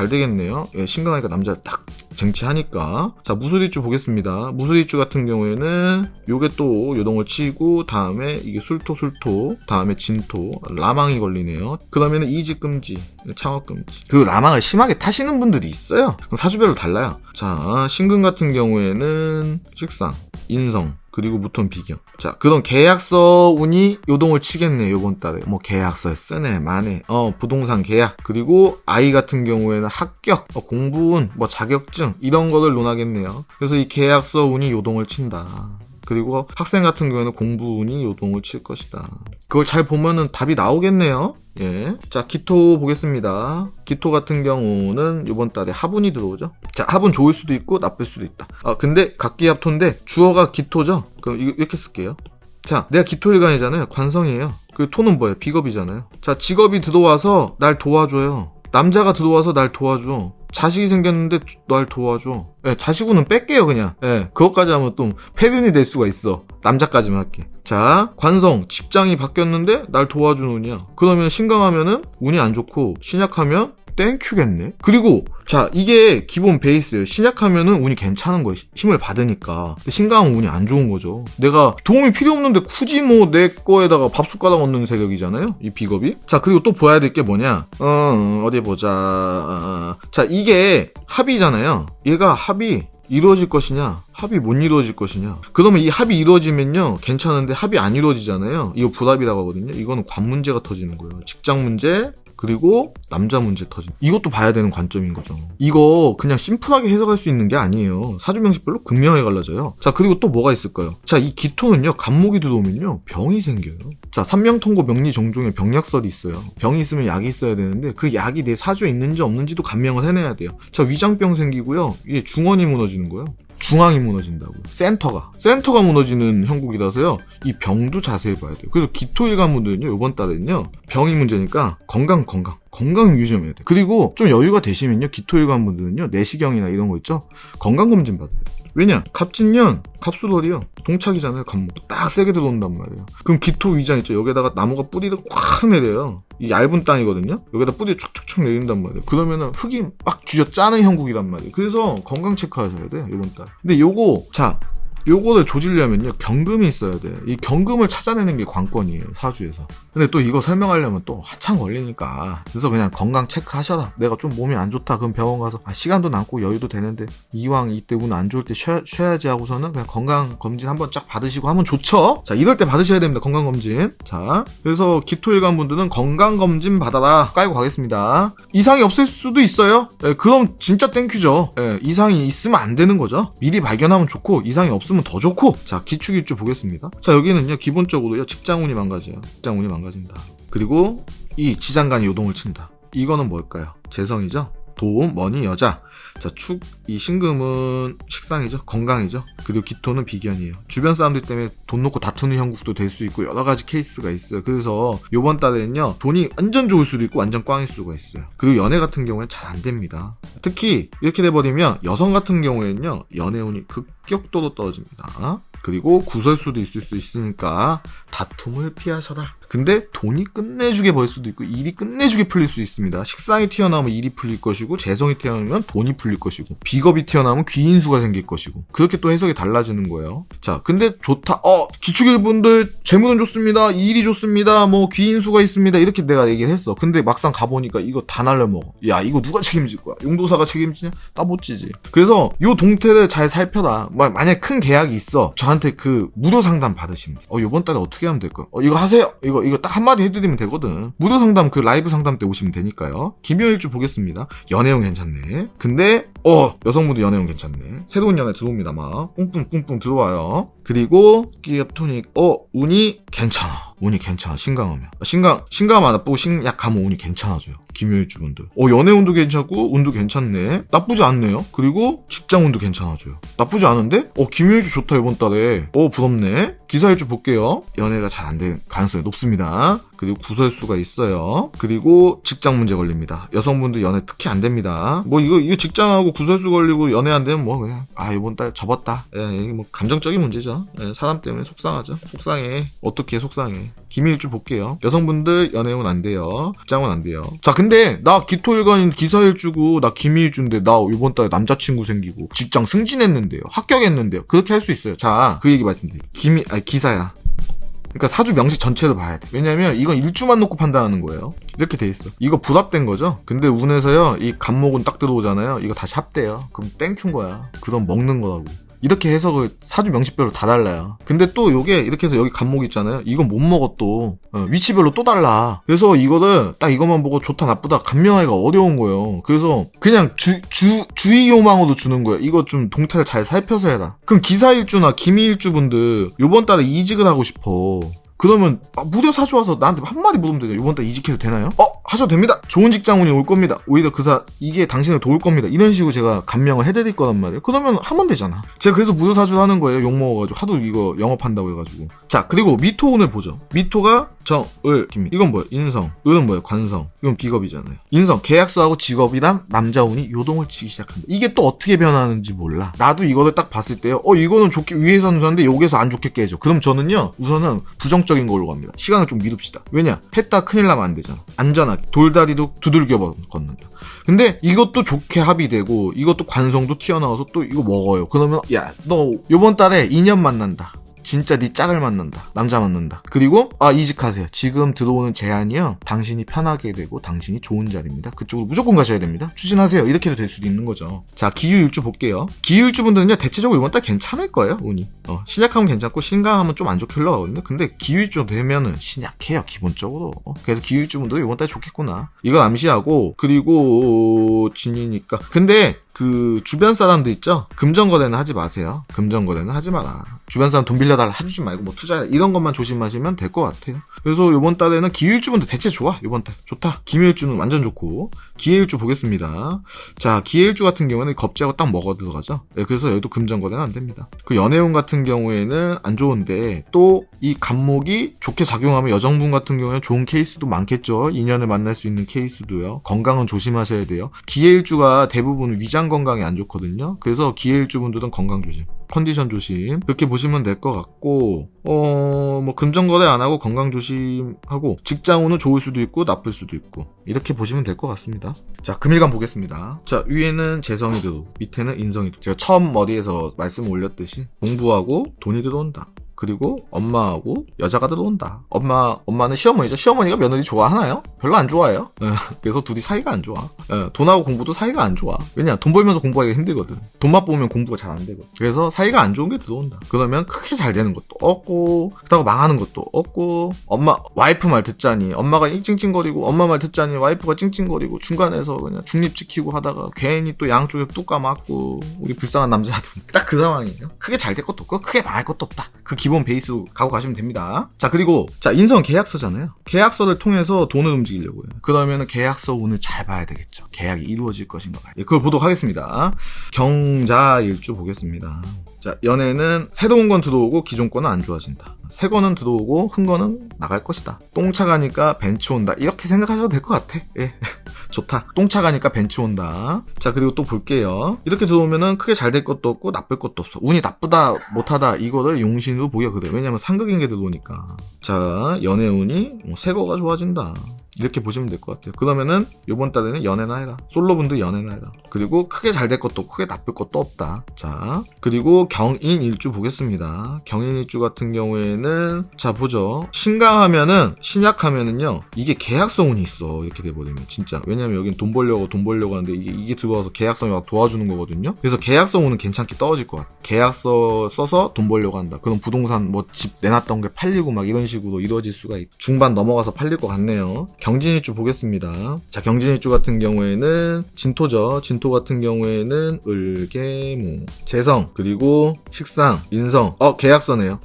되겠네요. 신강하니까 남자 딱 쟁취하니까. 자, 무술일주 보겠습니다. 무술일주 같은 경우에는 요게 또 요동을 치고 다음에 이게 술토 다음에 진토 라망이 걸리네요. 그러면은 이직금지, 창업금지. 그 라망을 심하게 타시는 분들이 있어요. 사주별로 달라요. 자, 신금 같은 경우에는 식상, 인성, 그리고 무톤 비경. 자, 그런 계약서 운이 요동을 치겠네, 요번 달에. 뭐, 계약서 쓰네, 마네. 부동산 계약. 그리고 아이 같은 경우에는 합격, 공부운, 뭐, 자격증, 이런 거를 논하겠네요. 그래서 이 계약서 운이 요동을 친다. 그리고 학생 같은 경우에는 공부운이 요동을 칠 것이다. 그걸 잘 보면은 답이 나오겠네요. 예. 자, 기토 보겠습니다. 기토 같은 경우는 이번 달에 합운이 들어오죠. 자, 합은 좋을 수도 있고 나쁠 수도 있다. 근데 각기합토인데 주어가 기토죠. 그럼 이렇게 쓸게요. 자, 내가 기토일간이잖아요. 관성이에요. 그 토는 뭐예요? 비겁이잖아요. 자, 직업이 들어와서 날 도와줘요. 남자가 들어와서 날 도와줘. 자식이 생겼는데 날 도와줘. 예, 자식우는 뺄게요, 그냥. 예, 그것까지 하면 또 폐륜이 될 수가 있어. 남자까지만 할게. 자, 관성, 직장이 바뀌었는데 날 도와주는 운이야. 그러면 신강하면은 운이 안 좋고, 신약하면 땡큐겠네. 그리고 자, 이게 기본 베이스예요. 신약하면은 운이 괜찮은 거예요. 힘을 받으니까. 근데 신강은 운이 안 좋은 거죠. 내가 도움이 필요 없는데 굳이 뭐 내 거에다가 밥숟가락 얹는 세력이잖아요, 이 비겁이. 자, 그리고 또 봐야 될 게 뭐냐. 어디 보자. 자, 이게 합이잖아요. 얘가 합이 이루어질 것이냐, 합이 못 이루어질 것이냐. 그러면 이 합이 이루어지면요 괜찮은데 합이 안 이루어지잖아요. 이거 불합이라고 하거든요. 이거는 관 문제가 터지는 거예요. 직장 문제, 그리고 남자 문제 터진. 이것도 봐야 되는 관점인 거죠. 이거 그냥 심플하게 해석할 수 있는 게 아니에요. 사주명식별로 극명하게 갈라져요. 자, 그리고 또 뭐가 있을까요? 자, 이 기토는요, 간목이 들어오면요 병이 생겨요. 자, 삼명통고 명리정종에 병약설이 있어요. 병이 있으면 약이 있어야 되는데 그 약이 내 사주에 있는지 없는지도 간명을 해내야 돼요. 자, 위장병 생기고요, 이게 중원이 무너지는 거예요. 중앙이 무너진다고. 센터가 무너지는 형국이라서요, 이 병도 자세히 봐야 돼요. 그래서 기토일간분들은요, 이번 달에는요 병이 문제니까 건강 유지해야 돼요. 그리고 좀 여유가 되시면요, 기토일간분들은요 내시경이나 이런 거 있죠, 건강검진 받아요. 왜냐? 갑진년, 갑수월이요, 동착이잖아요. 간목 딱 세게 들어온단 말이에요. 그럼 기토 위장 있죠, 여기다가 나무가 뿌리를 꽉 내려요. 이 얇은 땅이거든요. 여기다 뿌리 촉촉촉 내린단 말이에요. 그러면은 흙이 막 쥐어 짜는 형국이란 말이에요. 그래서 건강 체크하셔야 돼요, 이번 달. 근데 요거를 조지려면요 경금이 있어야 돼. 이 경금을 찾아내는 게 관건이에요, 사주에서. 근데 또 이거 설명하려면 또 한참 걸리니까, 그래서 그냥 건강 체크하셔라. 내가 좀 몸이 안 좋다, 그럼 병원 가서 시간도 남고 여유도 되는데 이왕 이때 운 안 좋을 때 쉬어야지 하고서는 그냥 건강검진 한번 쫙 받으시고 하면 좋죠. 자, 이럴 때 받으셔야 됩니다, 건강검진. 자, 그래서 기토일간 분들은 건강검진 받아라 깔고 가겠습니다. 이상이 없을 수도 있어요. 그럼 진짜 땡큐죠. 이상이 있으면 안 되는 거죠. 미리 발견하면 좋고, 이상이 없으면 더 좋고. 자, 기축일주 보겠습니다. 자, 여기는요 기본적으로요 직장운이 망가져요. 직장운이 망가진다. 그리고 이 지장간이 요동을 친다. 이거는 뭘까요? 재성이죠. 도움, 머니, 여자. 자, 이 신금은 식상이죠. 건강이죠. 그리고 기토는 비견이에요. 주변 사람들 때문에 돈 놓고 다투는 형국도 될 수 있고 여러 가지 케이스가 있어요. 그래서 요번 달에는요 돈이 완전 좋을 수도 있고 완전 꽝일 수가 있어요. 그리고 연애 같은 경우에는 잘 안 됩니다. 특히 이렇게 돼버리면 여성 같은 경우에는요 연애운이 급격도로 떨어집니다. 그리고 구설수도 있을 수 있으니까 다툼을 피하셔라. 근데 돈이 끝내주게 벌 수도 있고 일이 끝내주게 풀릴 수 있습니다. 식상이 튀어나오면 일이 풀릴 것이고, 재성이 튀어나오면 돈이 풀릴 것이고, 비겁이 튀어나오면 귀인수가 생길 것이고, 그렇게 또 해석이 달라지는 거예요. 자, 근데 좋다. 기축일분들 재물은 좋습니다. 일이 좋습니다. 뭐 귀인수가 있습니다. 이렇게 내가 얘기를 했어. 근데 막상 가보니까 이거 다 날려먹어. 야, 이거 누가 책임질 거야? 용도사가 책임지냐? 나 못 지지. 그래서 요 동태를 잘 살펴라. 만약에 큰 계약이 있어, 저한테 그 무료 상담 받으시면 요번 달에 어떻게 하면 될까요? 이거 하세요. 이거 딱 한마디 해드리면 되거든. 무료 상담, 그 라이브 상담 때 오시면 되니까요. 김효일주 보겠습니다. 연애운 괜찮네. 근데 여성분들 연애운 괜찮네. 새로운 연애 들어옵니다. 막 뿡뿡뿡뿡 들어와요. 그리고 끼압토닉 운이 괜찮아. 신강하면. 신강하면 안 나쁘고 신약하면 운이 괜찮아져요. 김효일주 분들. 연애운도 괜찮고 운도 괜찮네. 나쁘지 않네요. 그리고 직장운도 괜찮아져요. 나쁘지 않은데? 김효일주 좋다, 이번 달에. 부럽네. 기사일주 볼게요. 연애가 잘 안 될 가능성이 높습니다. 그리고 구설수가 있어요. 그리고 직장 문제 걸립니다. 여성분들 연애 특히 안 됩니다. 이거 직장하고 구설수 걸리고 연애 안 되면 그냥 이번 달 접었다. 이게 감정적인 문제죠. 사람 때문에 속상하죠. 속상해. 어떻게 속상해. 기밀일주 볼게요. 여성분들 연애운 안 돼요. 직장은 안 돼요. 자, 근데 나 기토일간인 기사일주고 나 기미일주인데 나 이번 달에 남자친구 생기고 직장 승진했는데요. 합격했는데요. 그렇게 할 수 있어요. 자, 그 얘기 말씀드릴게요. 기사야. 그러니까 사주 명식 전체를 봐야 돼. 왜냐면 이건 일주만 놓고 판단하는 거예요. 이렇게 돼 있어. 이거 불합된 거죠. 근데 운에서요, 이 간목은 딱 들어오잖아요. 이거 다시 합대요. 그럼 땡큐인 거야. 그럼 먹는 거라고. 이렇게 해석을 사주 명식별로 다 달라요. 근데 또 요게 이렇게 해서 여기 간목 있잖아요. 이건 못 먹어 또. 위치별로 또 달라. 그래서 이거를 딱 이것만 보고 좋다 나쁘다 감명하기가 어려운 거예요. 그래서 그냥 주의 요망으로 주는 거예요. 이거 좀 동태를 잘 살펴서 해라. 그럼 기사일주나 기미일주분들 요번 달에 이직을 하고 싶어. 그러면 무료 사주 와서 나한테 한마디 물으면 되죠. 이번 달 이직해도 되나요? 하셔도 됩니다. 좋은 직장운이 올 겁니다. 오히려 이게 당신을 도울 겁니다. 이런 식으로 제가 감명을 해드릴 거란 말이에요. 그러면 하면 되잖아. 제가 그래서 무료 사주 하는 거예요. 욕먹어가지고 하도 이거 영업한다고 해가지고. 자, 그리고 미토운을 보죠. 미토가 정, 을, 김. 이건 뭐예요? 인성. 을은 뭐예요? 관성. 이건 비겁이잖아요. 인성, 계약서하고 직업이랑 남자운이 요동을 치기 시작한다. 이게 또 어떻게 변하는지 몰라. 나도 이거를 딱 봤을 때요. 이거는 좋게 위에서는 좋았는데 여기서 안 좋게 깨져. 그럼 저는요, 우선은 부정적인 걸로 갑니다. 시간을 좀 미룹시다. 왜냐? 했다 큰일 나면 안 되잖아. 안전하게. 돌다리도 두들겨 걷는다. 근데 이것도 좋게 합의되고 이것도 관성도 튀어나와서 또 이거 먹어요. 그러면 야, 너 요번 달에 2년 만난다. 진짜 네 짝을 만난다. 남자 만난다. 그리고 이직하세요. 지금 들어오는 제안이요. 당신이 편하게 되고 당신이 좋은 자리입니다. 그쪽으로 무조건 가셔야 됩니다. 추진하세요. 이렇게도 될 수도 있는 거죠. 자, 기유일주 볼게요. 기유일주분들은요. 대체적으로 이번 달 괜찮을 거예요. 운이. 신약하면 괜찮고 신강하면 좀 안 좋게 흘러가거든요. 근데 기유일주 되면은 신약해요. 기본적으로. 그래서 기유일주분들 이번 달 좋겠구나. 이거 암시하고 그리고 진이니까. 근데 그 주변 사람들 있죠? 금전거래는 하지 마세요. 금전거래는 하지 마라. 주변 사람 돈 빌려달라 해주지 말고 뭐 투자해 이런 것만 조심하시면 될 것 같아요. 그래서 이번 달에는 기일주분들 대체 좋아. 이번 달 좋다. 기묘일주는 완전 좋고. 기해일주 보겠습니다. 자, 기해일주 같은 경우에는 겁재하고 딱 먹어 들어가죠. 그래서 여기도 금전거래는 안 됩니다. 그 연애운 같은 경우에는 안 좋은데 또 이 간목이 좋게 작용하면 여성분 같은 경우에는 좋은 케이스도 많겠죠. 인연을 만날 수 있는 케이스도요. 건강은 조심하셔야 돼요. 기해일주가 대부분 위장 건강이 안 좋거든요. 그래서 기해일주분들은 건강 조심, 컨디션 조심 그렇게 보시면 될 것 같고 뭐 금전거래 안 하고 건강 조심하고 직장운은 좋을 수도 있고 나쁠 수도 있고 이렇게 보시면 될 것 같습니다. 자, 금일간 보겠습니다. 자, 위에는 재성이 들어오고 밑에는 인성이 들어오고 제가 처음 머리에서 말씀 올렸듯이 공부하고 돈이 들어온다. 그리고 엄마하고 여자가 들어온다. 엄마는 시어머니죠. 시어머니가 며느리 좋아하나요? 별로 안 좋아해요. 그래서 둘이 사이가 안 좋아. 돈하고 공부도 사이가 안 좋아. 왜냐? 돈 벌면서 공부하기가 힘들거든. 돈 맛보면 공부가 잘 안 되거든. 그래서 사이가 안 좋은 게 들어온다. 그러면 크게 잘 되는 것도 없고 그렇다고 망하는 것도 없고 와이프 말 듣자니 엄마가 찡찡거리고 엄마 말 듣자니 와이프가 찡찡거리고 중간에서 그냥 중립 지키고 하다가 괜히 또 양쪽에 뚝 까맞고 우리 불쌍한 남자들 딱 그 상황이에요. 크게 잘 될 것도 없고 크게 망할 것도 없다. 그 기본 베이스로 가고 가시면 됩니다. 자, 그리고 인성 계약서잖아요. 계약서를 통해서 돈을 움직이려고요. 그러면 계약서 운을 잘 봐야 되겠죠. 계약이 이루어질 것인가 봐요. 그걸 보도록 하겠습니다. 경자일주 보겠습니다. 자, 연애는 새로운 건 들어오고 기존 거는 안 좋아진다. 새 거는 들어오고 흔 거는 나갈 것이다. 똥차 가니까 벤츠 온다. 이렇게 생각하셔도 될 것 같아. 예. 좋다. 똥차 가니까 벤츠 온다. 자, 그리고 또 볼게요. 이렇게 들어오면은 크게 잘 될 것도 없고 나쁠 것도 없어. 운이 나쁘다 못하다 이거를 용신으로 보기가 그래. 왜냐면 상극인 게 들어오니까. 자, 연애운이 새 거가 좋아진다. 이렇게 보시면 될 것 같아요. 그러면은 요번 달에는 연애나 해라. 솔로분들 연애나 해라. 그리고 크게 잘 될 것도 크게 나쁠 것도 없다. 자, 그리고 경인일주 보겠습니다. 경인일주 같은 경우에는 자, 보죠. 신강하면은 신약하면은요 이게 계약성운이 있어. 이렇게 돼버리면 진짜. 왜냐면 여긴 돈 벌려고 하는데 이게 들어와서 계약성이 막 도와주는 거거든요. 그래서 계약성운은 괜찮게 떨어질 것 같아. 계약서 써서 돈 벌려고 한다. 그럼 부동산 뭐 집 내놨던 게 팔리고 막 이런 식으로 이루어질 수가 있고 중반 넘어가서 팔릴 것 같네요. 경진일주 보겠습니다. 자, 경진일주 같은 경우에는 진토죠. 진토 같은 경우에는 을계무, 재성, 그리고 식상, 인성. 계약서네요.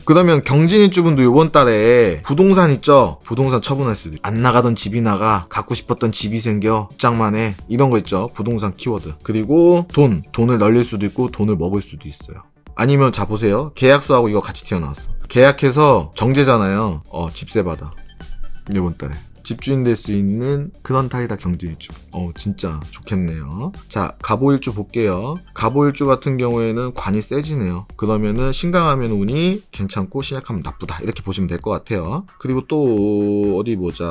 그러면 경진일주분도 요번 달에 부동산 있죠? 부동산 처분할 수도 있고 안 나가던 집이 나가 갖고 싶었던 집이 생겨 입장만 해 이런 거 있죠? 부동산 키워드. 그리고 돈을 날릴 수도 있고 돈을 먹을 수도 있어요. 아니면 자, 보세요. 계약서하고 이거 같이 튀어나왔어. 계약해서 정제잖아요. 집세 받아. 이번 달에 집주인 될 수 있는 그런 달이다, 경진일주. 진짜 좋겠네요. 자, 갑오일주 볼게요. 갑오일주 같은 경우에는 관이 세지네요. 그러면은 신강하면 운이 괜찮고 신약하면 나쁘다, 이렇게 보시면 될 것 같아요. 그리고 또 어디 보자,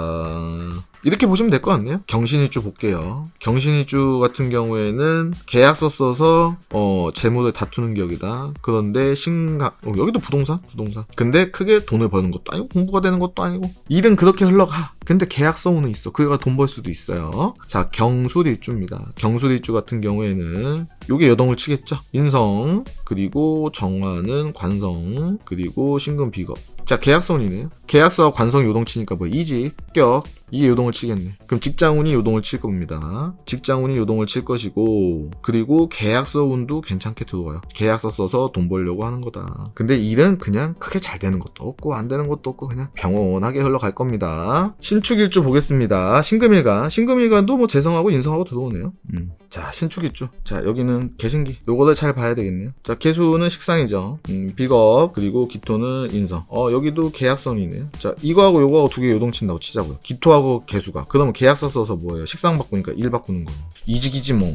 이렇게 보시면 될 것 같네요. 경신일주 볼게요. 경신일주 같은 경우에는 계약서 써서 재물을 다투는 격이다. 그런데 여기도 부동산. 근데 크게 돈을 버는 것도 아니고 공부가 되는 것도 아니고 일은 그렇게 흘러가. 근데 계약서 운은 있어. 그가 돈 벌 수도 있어요. 자, 경술일주입니다. 경술일주 같은 경우에는 요게 여동을 치겠죠. 인성, 그리고 정화는 관성, 그리고 신금 비겁. 자, 계약서운이네요. 계약서와 관성이 요동치니까 뭐 이직, 격, 이게 요동을 치겠네. 그럼 직장운이 요동을 칠 겁니다. 직장운이 요동을 칠 것이고, 그리고 계약서 운도 괜찮게 들어와요. 계약서 써서 돈 벌려고 하는 거다. 근데 일은 그냥 크게 잘 되는 것도 없고 안 되는 것도 없고 그냥 평온하게 흘러갈 겁니다. 신축일주 보겠습니다. 신금일간도 뭐 재성하고 인성하고 들어오네요. 자, 신축일주. 자, 여기는 개신기. 요거를 잘 봐야 되겠네요. 자, 개수는 식상이죠. 비겁, 그리고 기토는 인성. 여기도 계약성이네요. 자, 이거하고 요거하고 두 개 요동친다고 치자고요. 기토하고 개수가. 그러면 계약서 써서 뭐예요? 식상 바꾸니까 일 바꾸는 거. 이직이지 뭐.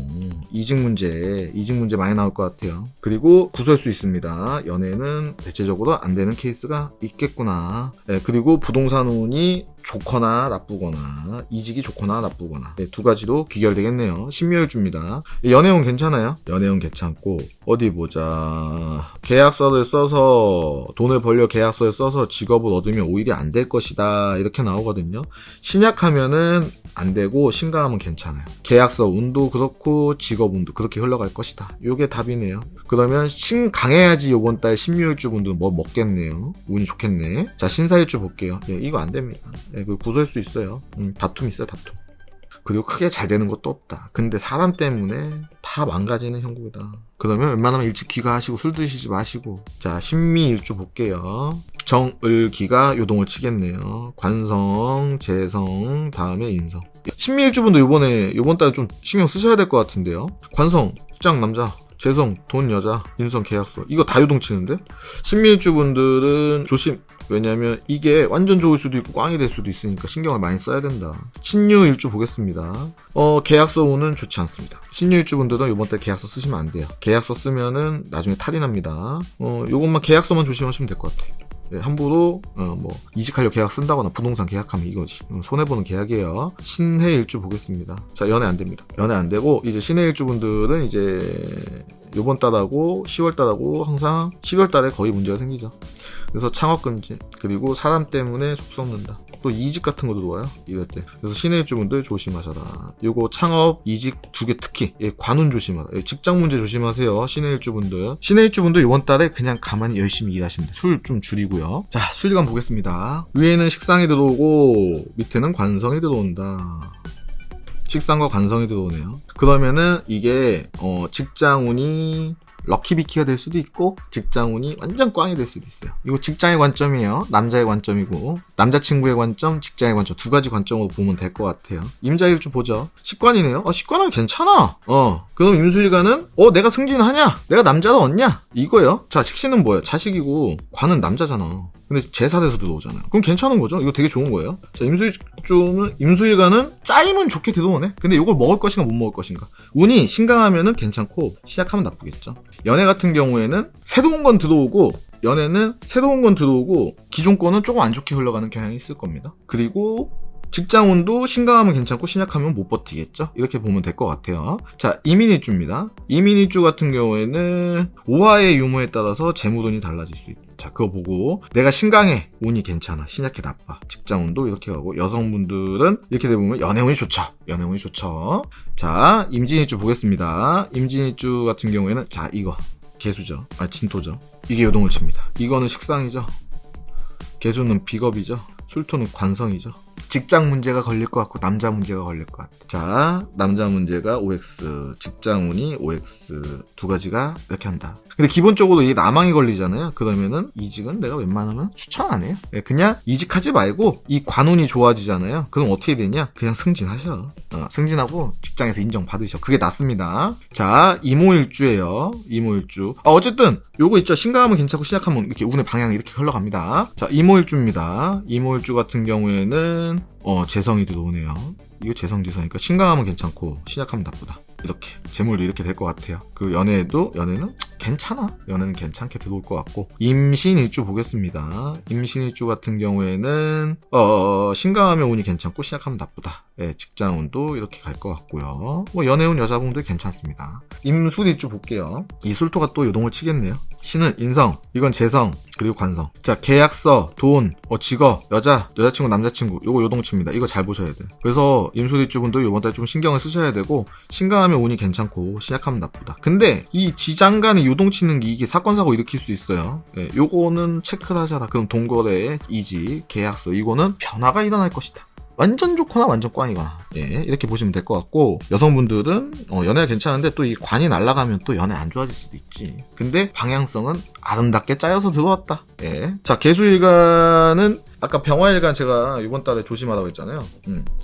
이직 문제 많이 나올 것 같아요. 그리고 구설수 있습니다. 연애는 대체적으로 안 되는 케이스가 있겠구나. 네, 그리고 부동산 운이 좋거나 나쁘거나, 이직이 좋거나 나쁘거나, 네, 두 가지로 귀결되겠네요. 신묘일주입니다. 연애운 괜찮아요? 연애운 괜찮고, 어디 보자. 계약서를 써서 돈을 벌려 계약서를 써서 직업을 얻으면 오히려 안 될 것이다, 이렇게 나오거든요. 신약하면은 안 되고 신강하면 괜찮아요. 계약서 운도 그렇고 직업 운도 그렇게 흘러갈 것이다. 요게 답이네요. 그러면 신강해야지 요번 달 신묘일주 분들은 뭐 먹겠네요. 운이 좋겠네. 자, 신사일주 볼게요. 예, 이거 안 됩니다. 예, 그 구설 수 있어요. 다툼 있어요, 다툼. 그리고 크게 잘 되는 것도 없다. 근데 사람 때문에 다 망가지는 형국이다. 그러면 웬만하면 일찍 귀가하시고 술 드시지 마시고. 자, 신미일주 볼게요. 정을기가 요동을 치겠네요. 관성, 재성, 다음에 인성. 신미일주분도 요번 달에 좀 신경 쓰셔야 될 것 같은데요. 관성, 직장 남자, 재성, 돈 여자, 인성, 계약서. 이거 다 요동치는데? 신미일주분들은 조심. 왜냐면 이게 완전 좋을 수도 있고 꽝이 될 수도 있으니까 신경을 많이 써야 된다. 신유일주 보겠습니다. 계약서 운은 좋지 않습니다. 신유일주분들은 이번 달 계약서 쓰시면 안 돼요. 계약서 쓰면은 나중에 탈이 납니다. 요것만 계약서만 조심하시면 될 것 같아요. 네, 함부로 뭐 이직하려 계약 쓴다거나 부동산 계약하면 이거 손해보는 계약이에요. 신해일주 보겠습니다. 자, 연애 안 됩니다. 연애 안 되고 이제 신해일주분들은 이제 요번 달하고 10월 달하고 항상 12월 달에 거의 문제가 생기죠. 그래서 창업 금지, 그리고 사람 때문에 속 썩는다. 또 이직 같은 것도 들어와요, 이럴 때. 그래서 신해일주분들 조심하셔라. 요거 창업, 이직 두 개 특히 관운 조심하라. 직장 문제 조심하세요, 신해일주분들. 신해일주분들 이번 달에 그냥 가만히 열심히 일하시면 돼요. 술 좀 줄이고요. 자, 수일간 보겠습니다. 위에는 식상이 들어오고 밑에는 관성이 들어온다. 식상과 관성이 들어오네요. 그러면은 이게 직장운이 럭키비키가 될 수도 있고 직장운이 완전 꽝이 될 수도 있어요. 이거 직장의 관점이에요. 남자의 관점이고 남자친구의 관점, 직장의 관점 두 가지 관점으로 보면 될 것 같아요. 임자일주 보죠. 식관이네요. 식관은 괜찮아. 그럼 임수일관은 내가 승진하냐? 내가 남자를 얻냐? 이거예요. 자, 식신은 뭐예요? 자식이고 관은 남자잖아. 근데 제사돼서 들어오잖아요. 그럼 괜찮은 거죠? 이거 되게 좋은 거예요. 자, 임수일관은 짜임은 좋게 들어오네. 근데 이걸 먹을 것인가 못 먹을 것인가. 운이 신강하면은 괜찮고 시작하면 나쁘겠죠. 연애 같은 경우에는 새로운 건 들어오고 기존 거는 조금 안 좋게 흘러가는 경향이 있을 겁니다. 그리고 직장운도 신강하면 괜찮고 신약하면 못 버티겠죠? 이렇게 보면 될 것 같아요. 자, 이민일주입니다. 이민일주 같은 경우에는 오화의 유무에 따라서 재물운이 달라질 수 있다. 자, 그거 보고 내가 신강해, 운이 괜찮아, 신약해 나빠. 직장운도 이렇게 가고 여성분들은 이렇게 되면 연애운이 좋죠. 자, 임진일주 보겠습니다. 임진일주 같은 경우에는 자, 이거 개수죠. 진토죠. 이게 요동을 칩니다. 이거는 식상이죠. 개수는 비겁이죠. 술토는 관성이죠. 직장 문제가 걸릴 것 같고 남자 문제가 걸릴 것 같아. 자, 남자 문제가 OX, 직장운이 OX 두 가지가 이렇게 한다. 근데 기본적으로 이 남항이 걸리잖아요. 그러면은 이직은 내가 웬만하면 추천 안 해요. 그냥 이직하지 말고 이 관운이 좋아지잖아요. 그럼 어떻게 되냐? 그냥 승진하셔. 승진하고 직장에서 인정받으셔. 그게 낫습니다. 자, 이모일주예요. 이모일주. 어쨌든 요거 있죠. 신강하면 괜찮고 시작하면 이렇게 운의 방향이 이렇게 흘러갑니다. 자, 이모일주입니다. 이모일주 같은 경우에는 재성이 들어오네요. 이거 재성지성이니까 신강하면 괜찮고 신약하면 나쁘다. 이렇게 재물도 이렇게 될 것 같아요. 그 연애는 괜찮아. 연애는 괜찮게 들어올 것 같고 임신일주 보겠습니다. 임신일주 같은 경우에는 신강하면 운이 괜찮고 신약하면 나쁘다. 예, 직장운도 이렇게 갈 것 같고요. 뭐 연애운 여자분들 괜찮습니다. 임술일주 볼게요. 이술토가 또 요동을 치겠네요. 신은 인성, 이건 재성, 그리고 관성. 자, 계약서, 돈, 직업, 여자친구, 남자친구, 요거 요동칩니다. 이거 잘 보셔야 돼. 그래서 임술일주분들 요번 달에 좀 신경을 쓰셔야 되고, 신강하면 운이 괜찮고, 신약하면 나쁘다. 근데, 이 지장간에 요동치는 게 이게 사건, 사고 일으킬 수 있어요. 예, 요거는 체크를 하자라. 그럼 동거래, 이직, 계약서, 이거는 변화가 일어날 것이다. 완전 좋거나 완전 꽝이거나, 예, 이렇게 보시면 될 것 같고, 여성분들은 연애가 괜찮은데 또 이 관이 날아가면 또 연애 안 좋아질 수도 있지. 근데 방향성은 아름답게 짜여서 들어왔다. 예. 자, 개수일간은 아까 병화일간 제가 이번 달에 조심하라고 했잖아요.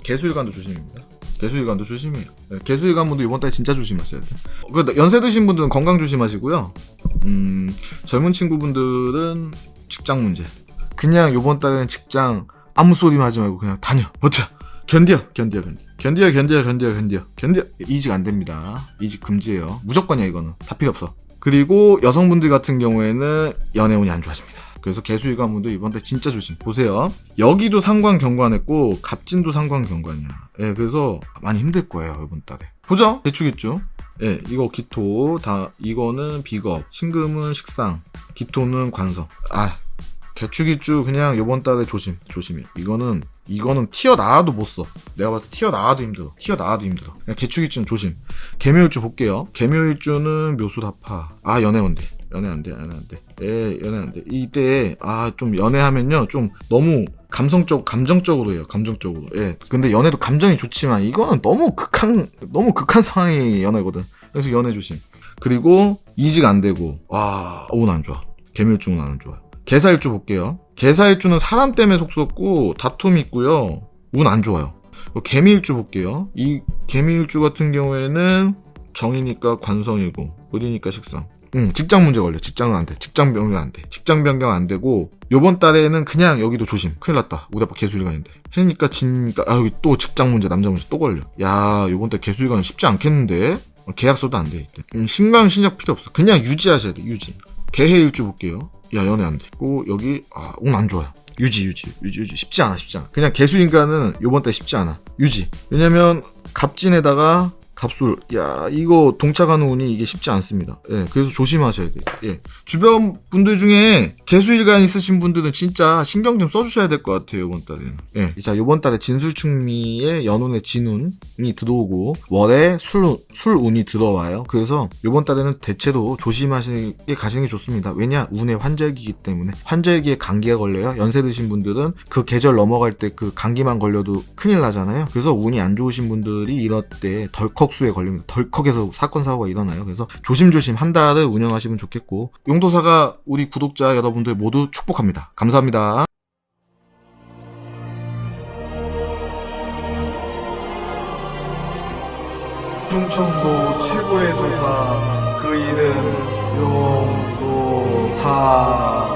개수일간도 조심입니다. 개수일간도 조심해요. 예, 개수일간 분들 이번 달에 진짜 조심하셔야 돼요. 연세 드신 분들은 건강 조심하시고요. 젊은 친구분들은 직장 문제. 그냥 이번 달에는 직장 아무 소리만 하지 말고 그냥 다녀, 버텨, 견뎌. 이직 안 됩니다. 이직 금지예요. 무조건이야. 이거는 다 필요 없어. 그리고 여성분들 같은 경우에는 연애운이 안 좋아집니다. 그래서 개수일관분들 이번 달 진짜 조심. 보세요. 여기도 상관 경관했고 갑진도 상관 경관이야. 예, 그래서 많이 힘들 거예요 이번 달에. 보죠. 대충. 예, 이거 기토 이거는 비겁, 신금은 식상, 기토는 관성. 개축일주 그냥 요번 달에 조심해. 이거는 튀어나와도 못 써. 내가 봤을 때 튀어나와도 힘들어. 그냥 개축일주는 조심. 개묘일주 볼게요. 개묘일주는 묘수다파. 연애 안 돼. 예, 연애 안 돼. 이때 좀 연애하면요 좀 너무 감정적으로 해요. 감정적으로. 예. 근데 연애도 감정이 좋지만 이거는 너무 극한 상황의 연애거든. 그래서 연애 조심. 그리고 이직 안 되고 운 안 좋아. 개묘일주는 안 좋아. 개사일주 볼게요. 개사일주는 사람 때문에 속 썩고 다툼이 있고요. 운 안 좋아요. 개미일주 볼게요. 이 개미일주 같은 경우에는 정이니까 관성이고 을이니까 식상. 직장 문제 걸려. 직장은 안 돼. 직장 변경 안 되고 요번 달에는 그냥 여기도 조심. 큰일 났다. 우리 아빠 개수일간인데. 해니까 지니까 여기 또 직장 문제 남자 문제 또 걸려. 야 요번 달 개수일간은 쉽지 않겠는데. 계약서도 안 돼. 이때. 신강 신약 필요 없어. 그냥 유지하셔야 돼. 유지. 개해일주 볼게요. 연애 안 되고 여기 운 안 좋아요. 유지 쉽지 않아. 그냥 개수인간은 요번 달 쉽지 않아. 유지. 왜냐면 갑진에다가 갑술. 이거 동차가는 운이 이게 쉽지 않습니다. 예, 그래서 조심하셔야 돼요. 예. 주변 분들 중에 개수일간 있으신 분들은 진짜 신경 좀 써주셔야 될 것 같아요, 요번 달에는. 예. 자, 요번 달에 진술충미에 연운에 진운이 들어오고, 월에 술운이 들어와요. 그래서 요번 달에는 대체로 조심하시게 가시는 게 좋습니다. 왜냐? 운의 환절기이기 때문에. 환절기에 감기가 걸려요. 연세 드신 분들은 그 계절 넘어갈 때 그 감기만 걸려도 큰일 나잖아요. 그래서 운이 안 좋으신 분들이 이럴 때 덜컥수에 걸립니다. 덜컥에서 사건 사고가 일어나요. 그래서 조심조심 한 달을 운영하시면 좋겠고, 용도사가 우리 구독자 여러분들 모두 축복합니다. 감사합니다. 충청도 최고의 도사 그 이름 용도사.